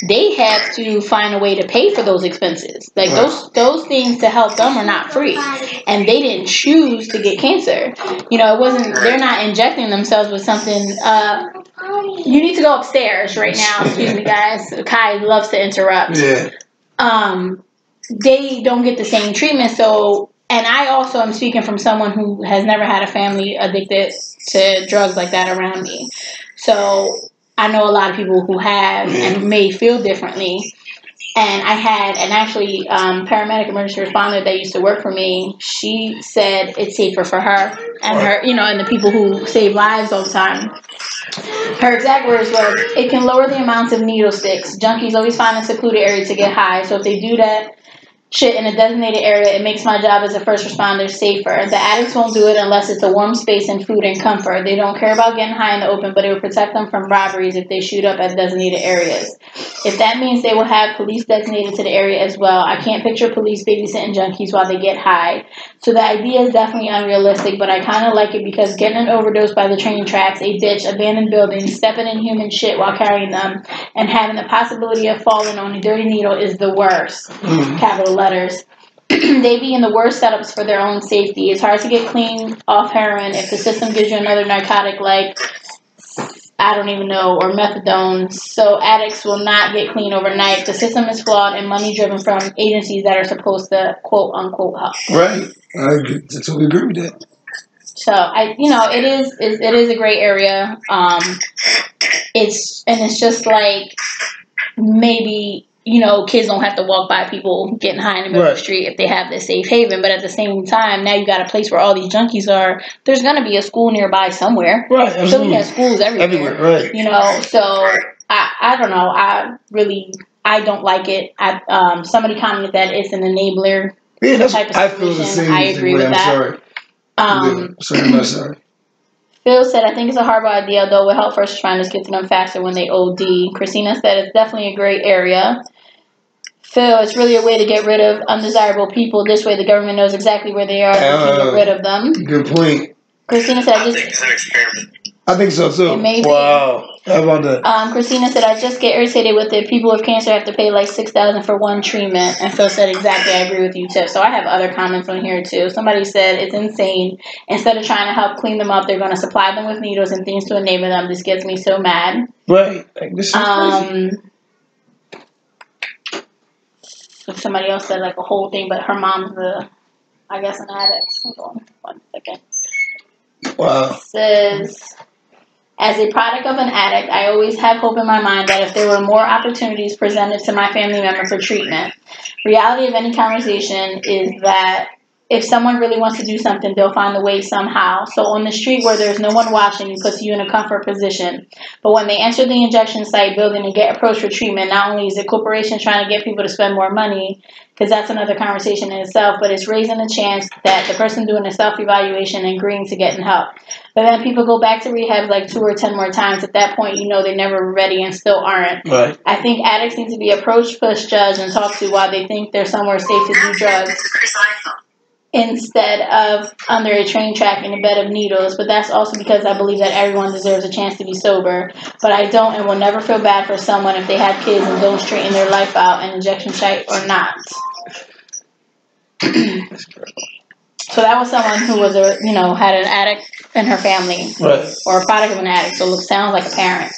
they have to find a way to pay for those expenses. Like Right. those things to help them are not free, and they didn't choose to get cancer. It wasn't. They're not injecting themselves with something. You need to go upstairs right now. Excuse me, guys. Kai loves to interrupt. Yeah. They don't get the same treatment. So, and I also am speaking from someone who has never had a family addicted to drugs like that around me. So I know a lot of people who have and may feel differently. And I had paramedic emergency responder that used to work for me. She said it's safer for her and her, and the people who save lives all the time. Her exact words was, "It can lower the amounts of needle sticks. Junkies always find a secluded area to get high. So if they do that, shit in a designated area, it makes my job as a first responder safer. The addicts won't do it unless it's a warm space and food and comfort. They don't care about getting high in the open, but it will protect them from robberies if they shoot up at designated areas. If that means they will have police designated to the area as well, I can't picture police babysitting junkies while they get high. So the idea is definitely unrealistic, but I kind of like it because getting an overdose by the train tracks, a ditch, abandoned buildings, stepping in human shit while carrying them, and having the possibility of falling on a dirty needle is the worst. Capital letters. They be in the worst setups for their own safety. It's hard to get clean off heroin if the system gives you another narcotic like, I don't even know, or methadone. So addicts will not get clean overnight. The system is flawed and money driven from agencies that are supposed to quote unquote help. Right. I totally agree with that. So it is a great area. It's just like maybe, kids don't have to walk by people getting high in the middle of the street if they have this safe haven. But at the same time, now you got a place where all these junkies are. There's going to be a school nearby somewhere. Right, absolutely. So we have schools everywhere. Right. So I don't know. I don't like it. Somebody commented that it's an enabler. Yeah, type of I feel the same. I agree with that. I'm sorry. Phil said, I think it's a horrible idea, though it will help first responders get to them faster when they OD. Christina said, it's definitely a great area. Phil, it's really a way to get rid of undesirable people. This way the government knows exactly where they are and can get rid of them. Good point. Christina said, I think it's an experiment. I think so, too. It may be. Wow. How about that? Christina said, I just get irritated with it. People with cancer have to pay like $6,000 for one treatment. And Phil said, exactly, I agree with you, too. So I have other comments on here, too. Somebody said, it's insane. Instead of trying to help clean them up, they're going to supply them with needles and things to enable them. This gets me so mad. Right. Like, this is crazy. Somebody else said like a whole thing, but her mom's an addict. Hold on 1 second. Wow. It says, as a product of an addict, I always have hope in my mind that if there were more opportunities presented to my family member for treatment, reality of any conversation is that if someone really wants to do something, they'll find a way somehow. So on the street where there's no one watching, it puts you in a comfort position. But when they enter the injection site building and get approached for treatment, not only is the corporation trying to get people to spend more money, because that's another conversation in itself, but it's raising the chance that the person doing a self-evaluation and agreeing to getting help. But then people go back to rehab like 2 or 10 more times. At that point, they never were ready and still aren't. Right. I think addicts need to be approached, pushed, judged, and talked to while they think they're somewhere safe to do drugs, instead of under a train track in a bed of needles. But that's also because I believe that everyone deserves a chance to be sober. But I don't and will never feel bad for someone if they have kids and don't straighten their life out, an injection site or not. So that was someone who was had an addict in her family, right, or a product of an addict. So it sounds like a parent.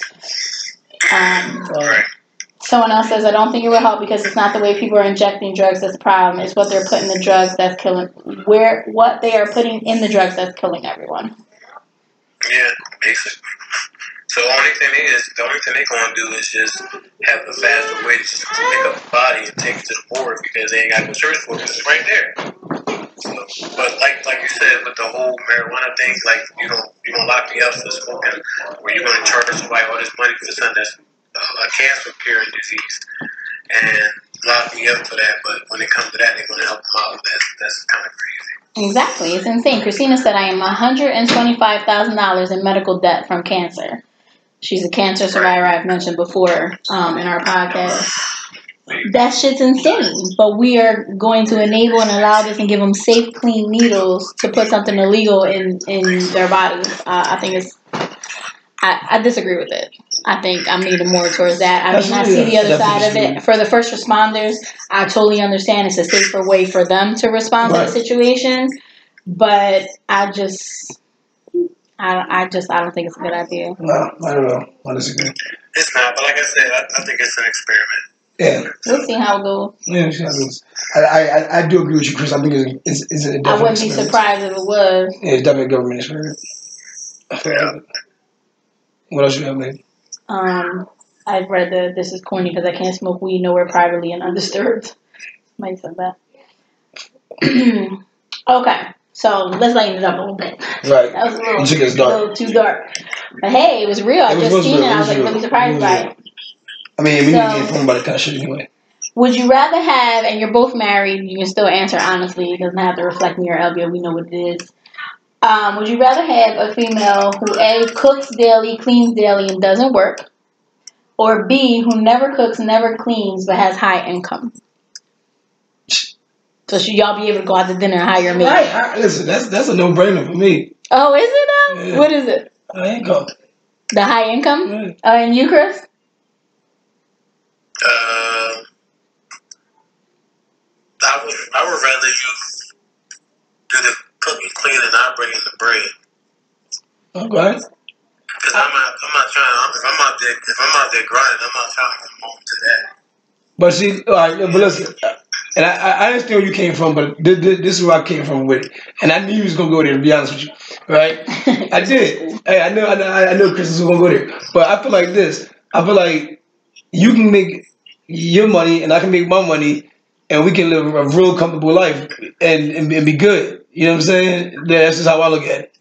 Right. Someone else says, I don't think it will help because it's not the way people are injecting drugs that's the problem. It's what they're putting in the drugs that's killing. What they are putting in the drugs that's killing everyone. Yeah, basically. So the only thing they're going to do is just have a faster way to just pick up the body and take it to the board because they ain't got no search for it because it's right there. So, but like you said, with the whole marijuana thing, like you don't lock me up for smoking, or you're going to charge somebody all this money for something that's a cancer curing disease, and lock me up for that. But when it comes to that, they're going to help them out. That's kind of crazy. Exactly, it's insane. Christina said, I am $125,000 in medical debt from cancer. She's a cancer survivor I've mentioned before in our podcast. That shit's insane. But we are going to enable and allow this and give them safe, clean needles to put something illegal in their bodies. I think it's... I disagree with it. I think I'm leaning more towards that. I see the other side of it. For the first responders, I totally understand it's a safer way for them to respond to the situation. But I don't think it's a good idea. No, I don't know. I disagree. It's not, but like I said, I think it's an experiment. Yeah. We'll see how it goes. Yeah, we'll see how it goes. I do agree with you, Chris. I think it's a definite I wouldn't be surprised if it was. Yeah, it's definitely a government experiment. Yeah. What else you have, man? I've read this is corny because I can't smoke weed nowhere privately and undisturbed. Somebody said that. Okay, so let's lighten it up a little bit. Right. That was a little too dark. But hey, it was real. I just seen it. I was like really surprised by it. I mean, we need to get informed about that kind of shit anyway. Would you rather have, and you're both married, you can still answer honestly, it doesn't have to reflect in your LBO, we know what it is. Would you rather have a female who A, cooks daily, cleans daily, and doesn't work, or B, who never cooks, never cleans, but has high income? So should y'all be able to go out to dinner and hire a maid? Right. Listen, that's a no-brainer for me. Oh, is it now? Yeah. What is it? High income. The high income? Right. And you, Chris? I would rather you do the cooking, clean, and I bring in the bread. Okay. Because I'm not trying. If I'm out there grinding, I'm not trying to come home to that. But see, all right, but listen, and I understand where you came from, but this is where I came from with it, and I knew you was gonna go there. To be honest with you, right? I did. Hey, I know Chris was gonna go there, but I feel like this. I feel like you can make your money, and I can make my money, and we can live a real comfortable life and be good. You know what I'm saying? That's just how I look at it.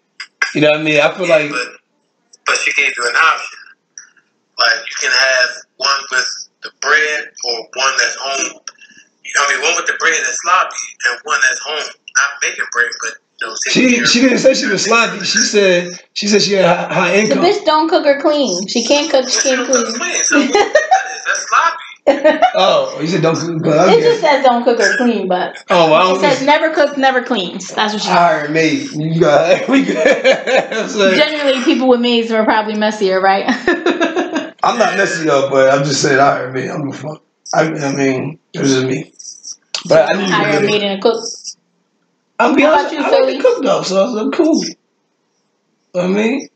You know what I mean? I feel like. But she gave you an option. Like you can have one with the bread or one that's home. One with the bread that's sloppy and one that's home. Not making bread, but she didn't say she was sloppy. She said she had high income. The bitch don't cook or clean. She can't cook. She can't clean. So that's sloppy. Oh, you said don't cook. It just says don't cook or clean, but it says never cook, never cleans. That's what she said. Hire me. You got we good. Generally, people with maids are probably messier, right? I'm not messy though, but I'm just saying hire me. I'm gonna fuck. I mean, this is me. But I need to hire a maid and a cook. I'm be honest. You, I like to cook though, so I'm cool. I mean,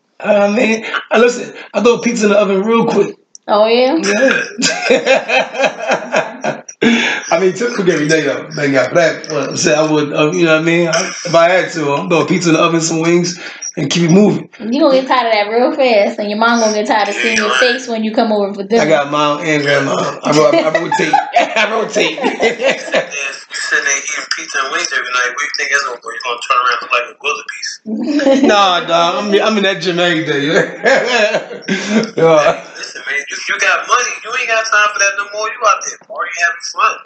listen. I throw pizza in the oven real quick. Oh yeah. Yeah. I mean, to cook every day though. Thank God for that. But I said I would. You know what I mean? If I had to, I'm throw pizza in the oven, some wings, and keep it moving. You gonna get tired of that real fast, and your mom gonna get tired of seeing your face when you come over for dinner. I got mom and grandma. I rotate. I rotate. Sitting there eating pizza and wings every night. What do you think that's gonna go? You gonna turn around and look like a wildebeest? Nah, dog. I'm in that gym every day. Hey, listen, man. You got money. You ain't got time for that no more. You out there partying, having fun.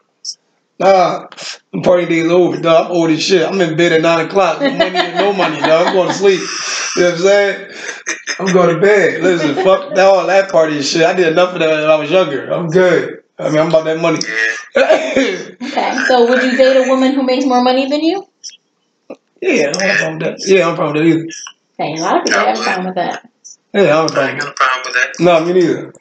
Nah, the party days over, dog. I'm old as shit. I'm in bed at 9 o'clock. No money, no money, dog. I'm going to sleep. You know what I'm saying? I'm going to bed. Listen, fuck all that party and shit. I did enough of that when I was younger. I'm good. I mean, I'm about that money. Okay, so would you date a woman who makes more money than you? Yeah, I don't have a problem with that. Yeah, I don't have a problem with that either. Okay, a lot of people have a problem with that. Yeah, I don't have a I ain't got a problem with that. No, me neither.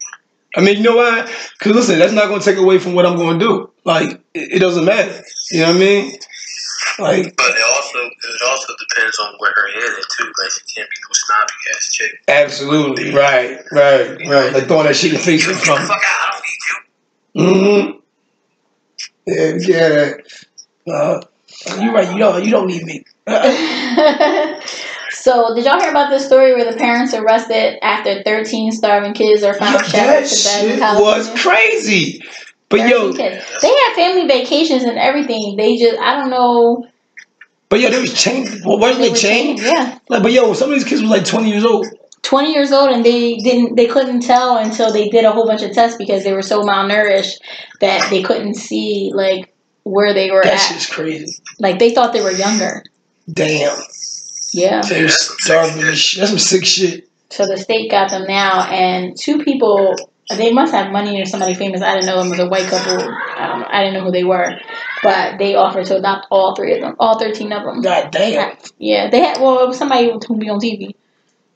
I mean, you know why? Because listen, that's not going to take away from what I'm going to do. Like, it doesn't matter. You know what I mean? Like, but it also depends on where her head is too. Like, she can't be no snobby ass chick. Absolutely, right. Like throwing that shit in the face or something. Fuck out! I don't need you. Yeah. You're right. You don't need me. So, did y'all hear about this story where the parents arrested after 13 starving kids are found shattered to death in California? Was crazy. But yo, kids. They had family vacations and everything. They just, I don't know. But yo, they was chained. Well, wasn't they chained? Yeah. Like, but yo, some of these kids was like 20 years old. 20 years old, and they couldn't tell until they did a whole bunch of tests because they were so malnourished that they couldn't see like where they were at. That shit's crazy. Like they thought they were younger. Damn. Yeah. They was starving. That's some sick shit. So the state got them now, and 2 people. They must have money or somebody famous. I didn't know them. It was a white couple. I didn't know who they were, but they offered to adopt all 3 of them, all 13 of them. God damn. Yeah, they had. Well, it was somebody who be on TV.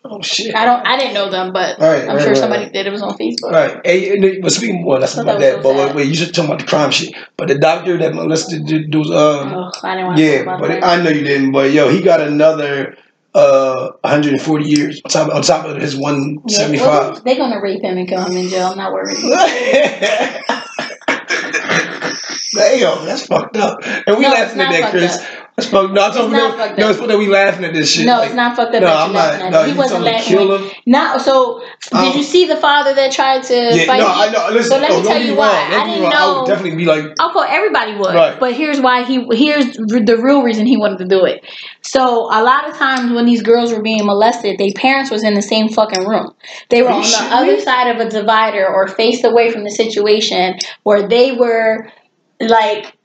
Oh shit. I didn't know them, but I'm sure somebody did. It was on Facebook. Right. Hey, but speaking more, that's about that. But wait, you should talk about the crime shit. But the doctor that molested those I didn't want to talk about that. I know you didn't. But yo, he got another 140 years on top of his 175. Well, they're gonna rape him and kill him in jail. I'm not worried. Damn, that's fucked up. And we laughing at that, Chris. That's fucked up. No, it's fucked up. We laughing at this shit. No, it's not fucked up. No, I'm not. No, he wasn't laughing. Kill him. No, so did you see the father that tried to fight? No, I know. Listen, so let me tell you why. I didn't know. I would definitely be like. Okay, everybody would. Right. But here's why here's the real reason he wanted to do it. So a lot of times when these girls were being molested, their parents was in the same fucking room. They were on the other side of a divider or faced away from the situation where they were like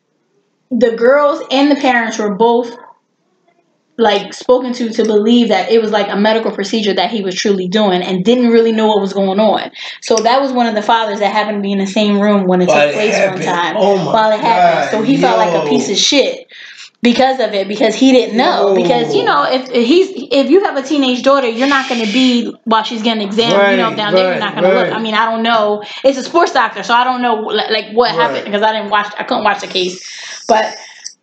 the girls and the parents were both like spoken to believe that it was like a medical procedure that he was truly doing and didn't really know what was going on. So that was one of the fathers that happened to be in the same room when it took place one time while it happened. So he felt like a piece of shit because of it, because he didn't know. Because you know, if you have a teenage daughter, you're not going to be while she's getting examined, you know, down there. You're not going to look. I mean, I don't know. It's a sports doctor, so I don't know like what happened because I couldn't watch the case, but.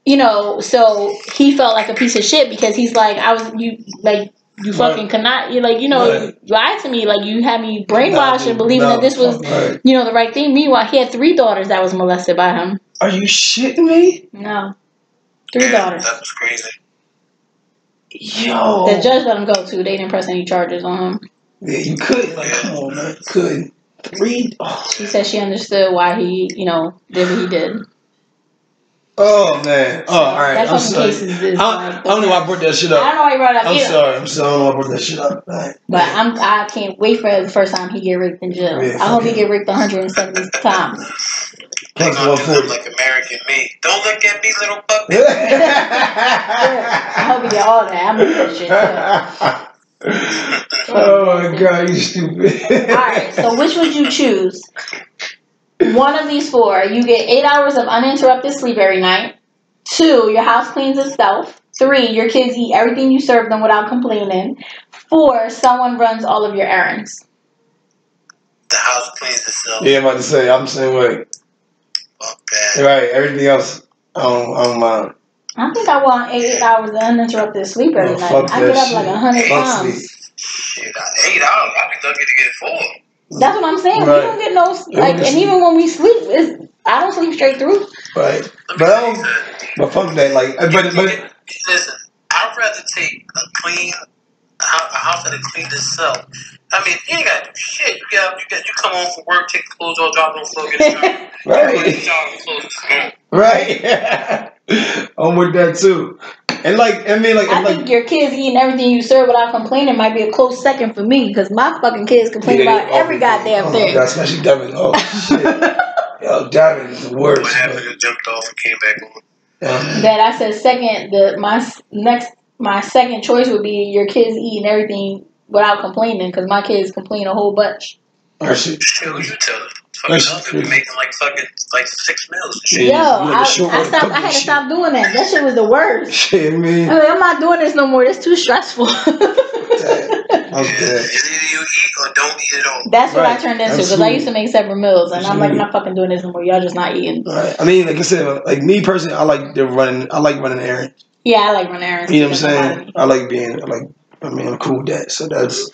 You know, so he felt like a piece of shit because he's like, you fucking cannot, you like, you know, lied to me, like you had me brainwashed and believing that this was, you know, the right thing. Meanwhile, he had 3 daughters that was molested by him. Are you shitting me? No, 3 daughters. That was crazy. Yo, the judge let him go too. They didn't press any charges on him. Yeah, you could. Like, come on, man, you could. 3. Oh. She said she understood why he, you know, did what he did. Oh man! Oh, all right. That's I'm sorry. I don't know why I brought that shit up. I don't know why you brought it up. I'm sorry. I don't know why I brought that shit up. Right. But I can't wait for the first time he get raped in jail. Yeah, I hope he get raped 170 times. They're gonna do it like American Me. Don't look at me, little puppy. I hope he get all that. I'm with that shit too. Oh my god, you stupid. Alright, so which would you choose? One of these 4, you get 8 hours of uninterrupted sleep every night. 2, your house cleans itself. 3, your kids eat everything you serve them without complaining. 4, someone runs all of your errands. The house cleans itself. Yeah, I'm about to say, I'm the same way. Fuck that. Right, everything else, I don't mind. I think I want 8 hours of uninterrupted sleep every night. I get up like 100 times. Shit, 8 hours, I'd be lucky to get 4. That's what I'm saying. Right. We don't get no like, and even when we sleep, I don't sleep straight through. Right, but fuck that. Like, but listen, I'd rather take a house that cleans itself. I mean, you ain't got to do shit. You come home from work, take the clothes off, drop them on the floor, get a shower, right. I'm with that too. And like, I mean, like, I think your kids eating everything you serve without complaining might be a close second for me because my fucking kids complain about every goddamn thing. God, especially Devin. Oh shit, yo, Devin is the worst. What happened? It jumped off and came back on. That I said second. My second choice would be your kids eating everything without complaining because my kids complain a whole bunch. Oh shit! Who you tell them? Fucking we making like 6 meals. Yo, I had to stop doing that. That shit was the worst. Shit, man. I'm not doing this no more. It's too stressful. I'm dead. It's either you eat or don't eat at all. That's what I turned into because I used to make separate meals, and I'm like, I'm not fucking doing this no more. Y'all just not eating. Right. I mean, like I said, like me personally, I like running errands. Yeah, I like running errands. You know what I'm saying? I'm cool with that. So that's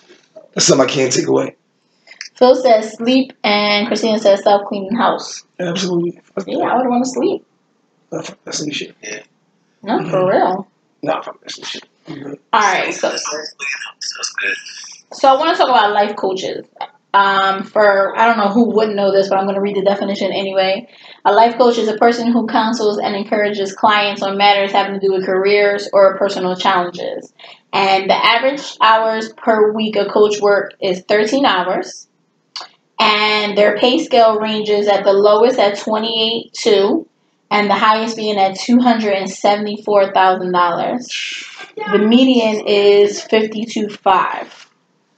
something I can't take away. Phil says sleep, and Christina says self-cleaning house. Absolutely. Yeah, I would want to sleep. Fuck that sleep shit. Yeah. No, for real. Nah, fuck that sleep shit. Alright, so That's good. So I want to talk about life coaches. I don't know who wouldn't know this, but I'm going to read the definition anyway. A life coach is a person who counsels and encourages clients on matters having to do with careers or personal challenges. And the average hours per week a coach work is 13 hours. And their pay scale ranges at the lowest at $28,200 and the highest being at $274,000. The median is $52,500.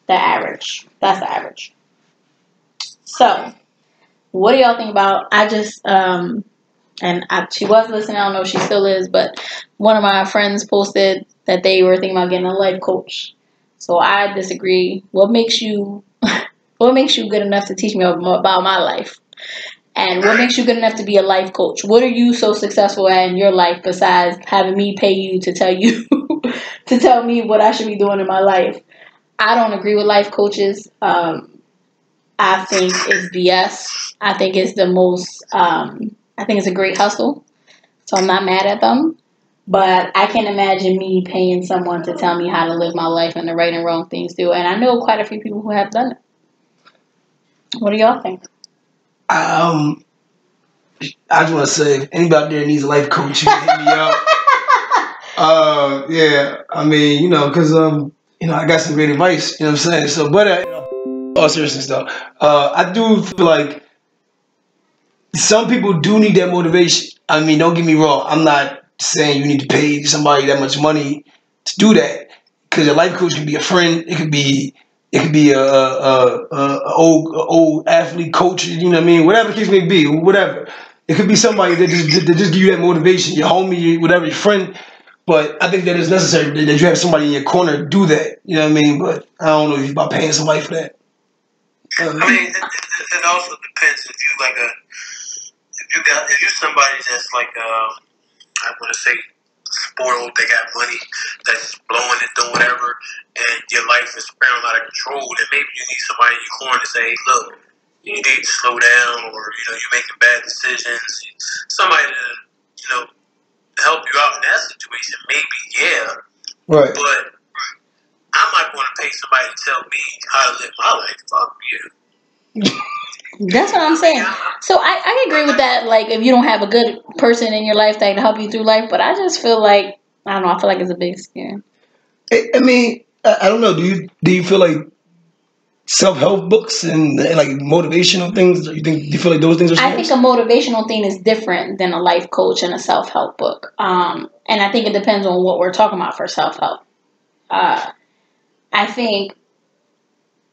The average. That's the average. So, what do y'all think about? She was listening. I don't know if she still is, but one of my friends posted that they were thinking about getting a life coach. So I disagree. What makes you good enough to teach me about my life? And what makes you good enough to be a life coach? What are you so successful at in your life besides having me pay you to tell you to tell me what I should be doing in my life? I don't agree with life coaches. I think it's BS. I think it's I think it's a great hustle. So I'm not mad at them. But I can't imagine me paying someone to tell me how to live my life and the right and wrong things to do. And I know quite a few people who have done it. What do y'all think? I just want to say, if anybody out there needs a life coach, you can hit me up. Yeah, I mean, because I got some great advice. You know what I'm saying? So, but all seriousness though, I do feel like some people do need that motivation. I mean, don't get me wrong. I'm not saying you need to pay somebody that much money to do that, because a life coach can be a friend. It could be a old athlete coach. You know what I mean? Whatever the case may be, whatever. It could be somebody that just give you that motivation. Your homie, whatever, your friend. But I think that it's necessary that you have somebody in your corner to do that. You know what I mean? But I don't know if you're about paying somebody for that. I mean, it also depends if you like if you're somebody that's like I want to say spoiled, they got money, that's blowing it, doing whatever, and your life is spiraling out of control. Then maybe you need somebody in your corner to say, hey, look, you need to slow down, or you're making bad decisions. Somebody to help you out in that situation. Maybe right. But I'm not going to pay somebody to tell me how to live my life. Fuck you. That's what I'm saying. So I agree with that. Like, if you don't have a good person in your life that can help you through life, but I just feel like, I don't know, I feel like it's a big scam. I mean, I don't know. Do you feel like self-help books and like motivational things? Do you feel like those things are scams? I think a motivational thing is different than a life coach and a self-help book. And I think it depends on what we're talking about for self-help. I think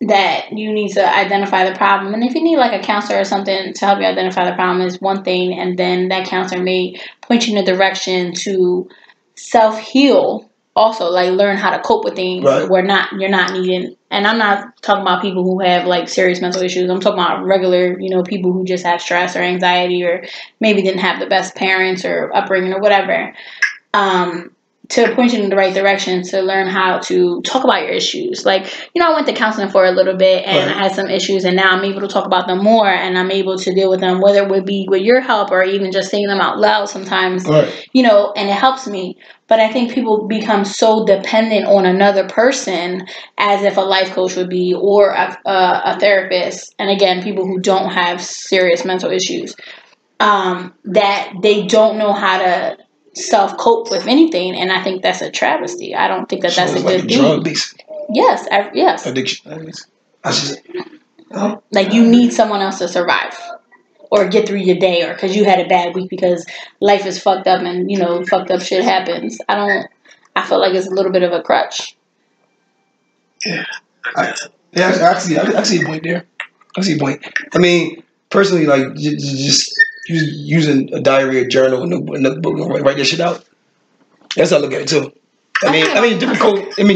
that you need to identify the problem. And if you need like a counselor or something to help you identify the problem is one thing. And then that counselor may point you in a direction to self-heal. Also, like, learn how to cope with things where you're not needing. And I'm not talking about people who have like serious mental issues. I'm talking about regular, people who just have stress or anxiety, or maybe didn't have the best parents or upbringing or whatever. To point you in the right direction to learn how to talk about your issues. Like, I went to counseling for a little bit and I had some issues, and now I'm able to talk about them more, and I'm able to deal with them, whether it would be with your help or even just saying them out loud sometimes, and it helps me. But I think people become so dependent on another person, as if a life coach would be, or a therapist. And again, people who don't have serious mental issues, that they don't know how to self-cope with anything. And I think that's a travesty. I don't think that's a good thing. Drug, basically. Yes. Addiction. Like, you need someone else to survive or get through your day, or because you had a bad week, because life is fucked up and, fucked up shit happens. I feel like it's a little bit of a crutch. Yeah. I see a point there. I see a point. I mean, personally, like, just using a diary or journal and a book and write that shit out. That's how I look at it too. I mean,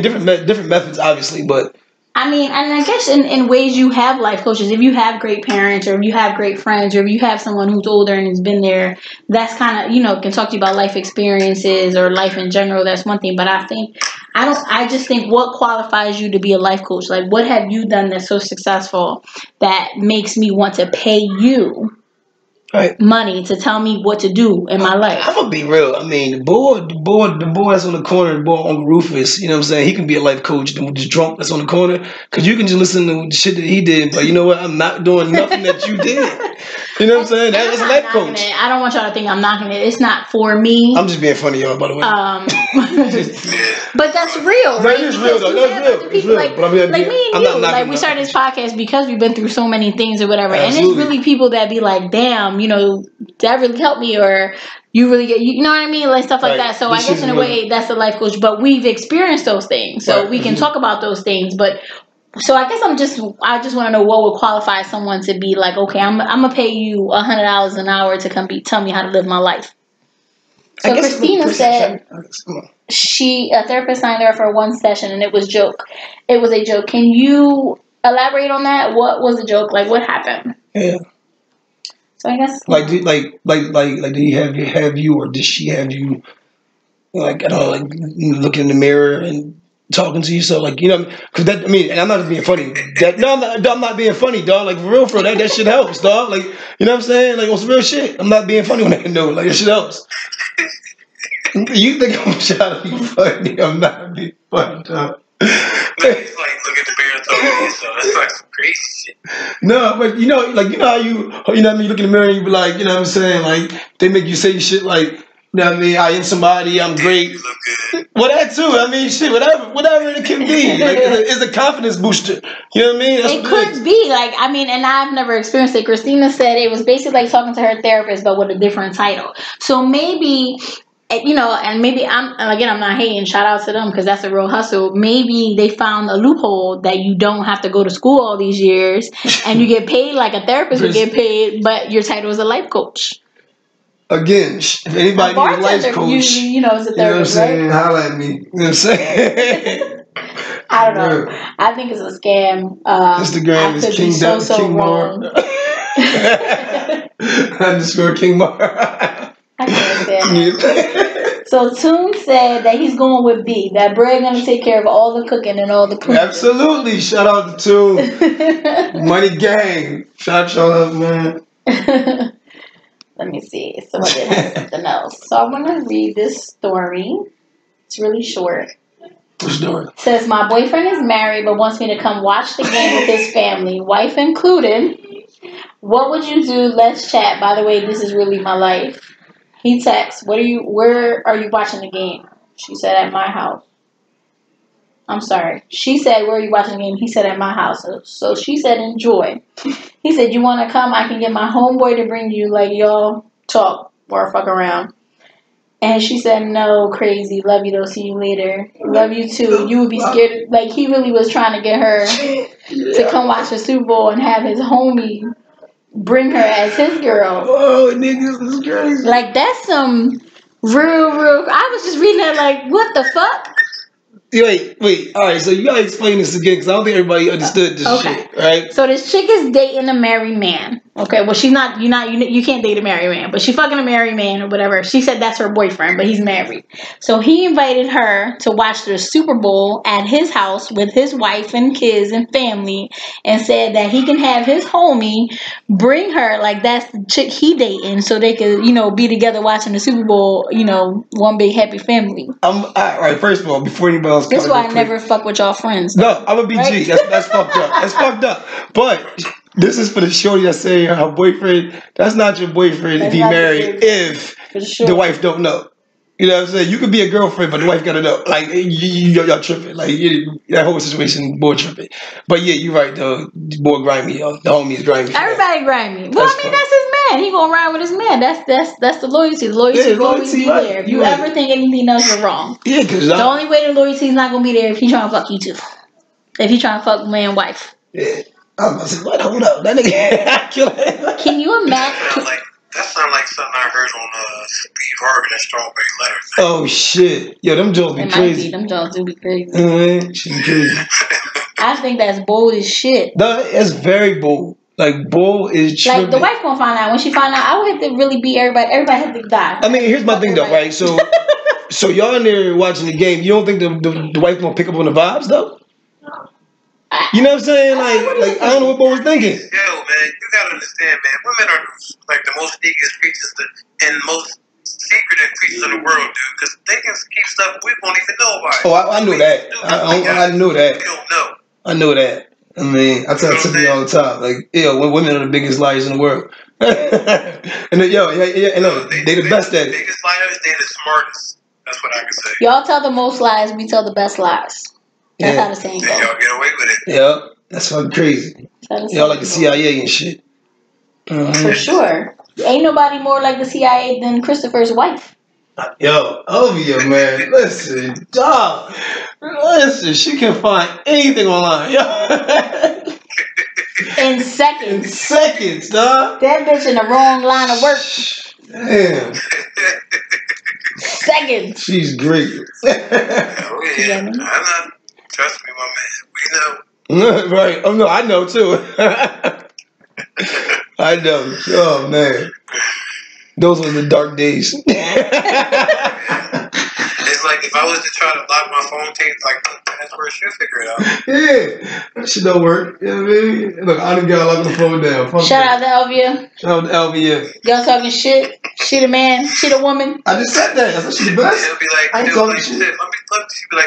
different methods, obviously, but I mean, and I guess in ways you have life coaches. If you have great parents, or if you have great friends, or if you have someone who's older and has been there, that's kind of, can talk to you about life experiences or life in general. That's one thing. But I just think what qualifies you to be a life coach? Like, what have you done that's so successful that makes me want to pay you money to tell me what to do in my life? I'm gonna be real. I mean, the boy that's on the corner, the boy on Rufus, you know what I'm saying? He can be a life coach. The drunk that's on the corner, because you can just listen to the shit that he did. But you know what? I'm not doing nothing that you did. You know what I'm saying? That's a life coach. I don't want y'all to think I'm knocking it. It's not for me. I'm just being funny, y'all, by the way. But that's real, right? That is real, though. That's real. People like me and you. Like, we started this podcast because we've been through so many things or whatever. Absolutely. And it's really people that be like, damn, that really helped me, or you really get, you know what I mean? Like, stuff like that. So I guess in a way that's a life coach, but we've experienced those things. So we can talk about those things. But so I guess I just want to know what would qualify someone to be like, okay, I'm going to pay you $100 an hour to come tell me how to live my life. So Christina said a therapist signed her for one session and it was a joke. Can you elaborate on that? What was the joke? Like, what happened? Yeah. So I guess like did he have you, or did she have you, like, I don't know, like, looking in the mirror and talking to you? So, like, because that, I mean, and I'm not being funny. I'm not being funny, dog. Like, for real, that shit helps, dog. Like, you know what I'm saying? Like, on some real shit. I'm not being funny on that note. Like, that shit helps. You think I'm trying to be funny? I'm not being funny, dog. It's like, look at the mirror and talk to yourself. That's like some crazy shit. No, but how you know what I mean, you look in the mirror and you be like, you know what I'm saying? Like, they make you say shit like You know what I mean? I am somebody. I'm great. You look good. Well, that too. I mean, shit, whatever it can be. Like, it's a confidence booster. You know what I mean? That's It what could is. be like, I mean, and I've never experienced it. Christina said it was basically like talking to her therapist, but with a different title. So maybe, you know, and maybe I'm not hating. Shout out to them because that's a real hustle. Maybe they found a loophole that you don't have to go to school all these years, and you get paid like a therapist would get paid, but your title is a life coach. Again, if A anybody needs a life bartender coach, usually, you know, is a you know what I'm therapist, saying? right? Holla at me. You know what I'm saying? I don't know. I think it's a scam. Instagram I is could be King so Mar. wrong. Underscore King Mar. I can't stand it. So Toon said that he's going with B. That Bray gonna take care of all the cooking and all the cleaning. Absolutely. Shout out to Toon. Money Gang. Shout out, man. Let me see. So I did have something else. So I'm gonna read this story. It's really short. What story? It says my boyfriend is married but wants me to come watch the game with his family, wife included. What would you do? Let's chat. By the way, this is really my life. He texts, where are you watching the game? She said, at my house. I'm sorry. She said, where are you watching the game? He said, at my house. So she said, enjoy. He said, you want to come? I can get my homeboy to bring you, like, y'all talk or fuck around. And she said, no, crazy. Love you, though. See you later. Love you, too. You would be scared. Like, he really was trying to get her to come watch the Super Bowl and have his homie bring her as his girl. Oh, niggas, this is crazy. Like, that's some real. I was just reading that like, what the fuck? Wait. All right, so you gotta explain this again because I don't think everybody understood this shit, right? So this chick is dating a married man. Okay, well she's not. You can't date a married man, but she's fucking a married man or whatever. She said that's her boyfriend, but he's married. So he invited her to watch the Super Bowl at his house with his wife and kids and family, and said that he can have his homie bring her, like that's the chick he dating, so they could be together watching the Super Bowl. One big happy family. All right. First of all, before anybody else, That's why I never fuck with y'all friends. No, I'm a BG. Right? That's fucked up. That's fucked up. But this is for the shorty that's saying her boyfriend. That's not your boyfriend if he married. If the wife don't know, you know what I'm saying. You could be a girlfriend, but the wife gotta know. Like y'all tripping. Like that whole situation, boy tripping. But yeah, you're right though. Boy grimy. The homie is grimy. Everybody grimy. Well, I mean that's his man. He gonna ride with his man. That's the loyalty. The loyalty will always be right. there. If you ever think anything else, you're wrong. Yeah, because the only way the loyalty is not gonna be there if he trying to fuck you too. If he trying to fuck man wife. Yeah. I was about to say, what? Hold up, that nigga. Can you imagine? That sounds like something I heard on Steve Harvey, that Strawberry Letter. Oh shit, yo, them Jones be crazy. Them Jones do be crazy. She be crazy. I think that's bold as shit. No, it's very bold. Like bold is tripping. Like the wife gonna find out. When she find out, I would have to really beat everybody. Everybody have to die. I mean, here's my thing though, right? So y'all in there watching the game. You don't think the wife gonna pick up on the vibes though? You know what I'm saying? Like I don't know what Bo was thinking. Yo, man, you gotta understand, man. Women are like the most sneakiest creatures and most secretive creatures in the world, dude. Because they can keep stuff we won't even know about. Oh, I knew that. I knew that. We don't know. I know that. I mean, I tell Tiffany all the time, like, women are the biggest liars in the world. And then, they the best at it. The biggest liars, they're the smartest. That's what I can say. Y'all tell the most lies, we tell the best lies. That's how the saying goes. Y'all get away with it. Yeah, that's fucking crazy. Y'all like the CIA and shit. For sure. Ain't nobody more like the CIA than Christopher's wife. Yo, Ovia, man, listen, dog. Listen, she can find anything online. In seconds. In seconds, dog. That bitch in the wrong line of work. Damn. Seconds. She's great. Oh, yeah. I know. Trust me, my man. We know. Right. Oh, no, I know, too. I know. Oh, man. Those were the dark days. It's like if I was to try to lock my phone tapes, like that's where she'll figure it out. Yeah, that shit don't work. You know what I mean? Look, I done got lock the phone down. Shout out to Elvia. Shout out to Elvia. Y'all talking shit? She the man. She the woman. I just said that. I said she the best. He'll be like,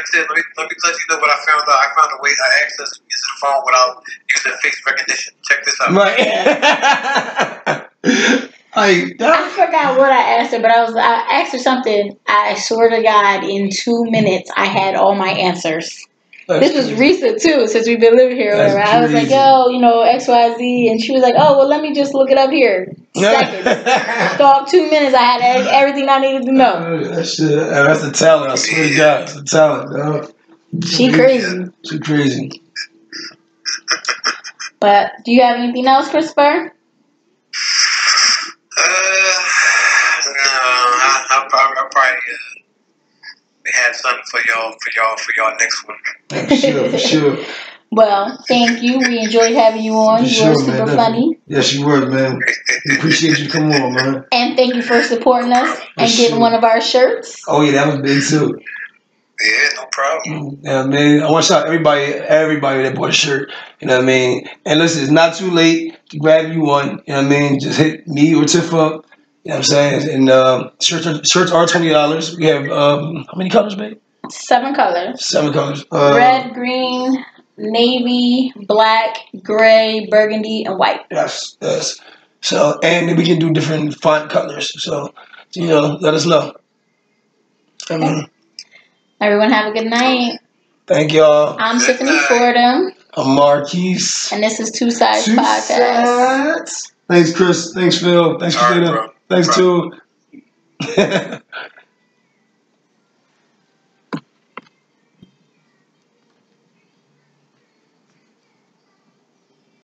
Sid, let me let you know what I found out. I found a way to access using the phone without using face recognition. Check this out. Right. Like that. I forgot what I asked her, but I asked her something. I swear to God, in 2 minutes, I had all my answers. This was recent too, since we've been living here. Or whatever. I was like, yo, XYZ, and she was like, oh, well, let me just look it up here. Seconds. So 2 minutes, I had everything I needed to know. That's the talent. I swear to God, it's the talent, dog. She crazy. She crazy. But do you have anything else, Christopher? No, I'll probably have something for y'all next one. For sure. Well, thank you. We enjoyed having you on. You were super funny. Yes, you were, man. We appreciate you coming on, man. And thank you for supporting us and getting one of our shirts. Oh yeah, that was big too. Yeah, no problem. Yeah, man. I want to shout out everybody that bought a shirt. You know what I mean? And listen, it's not too late to grab you one. You know what I mean? Just hit me or Tiff up. You know what I'm saying? And shirts are $20. We have how many colors, babe? 7 colors. 7 colors. Red, green, navy, black, gray, burgundy, and white. Yes. So, and then we can do different font colors. So, let us know. Everyone have a good night. Thank y'all. I'm Tiffany Fordham. I'm Marquise. And this is Two Sides Podcast. Thanks, Chris. Thanks, Phil. Thanks, Christina. Thanks, too.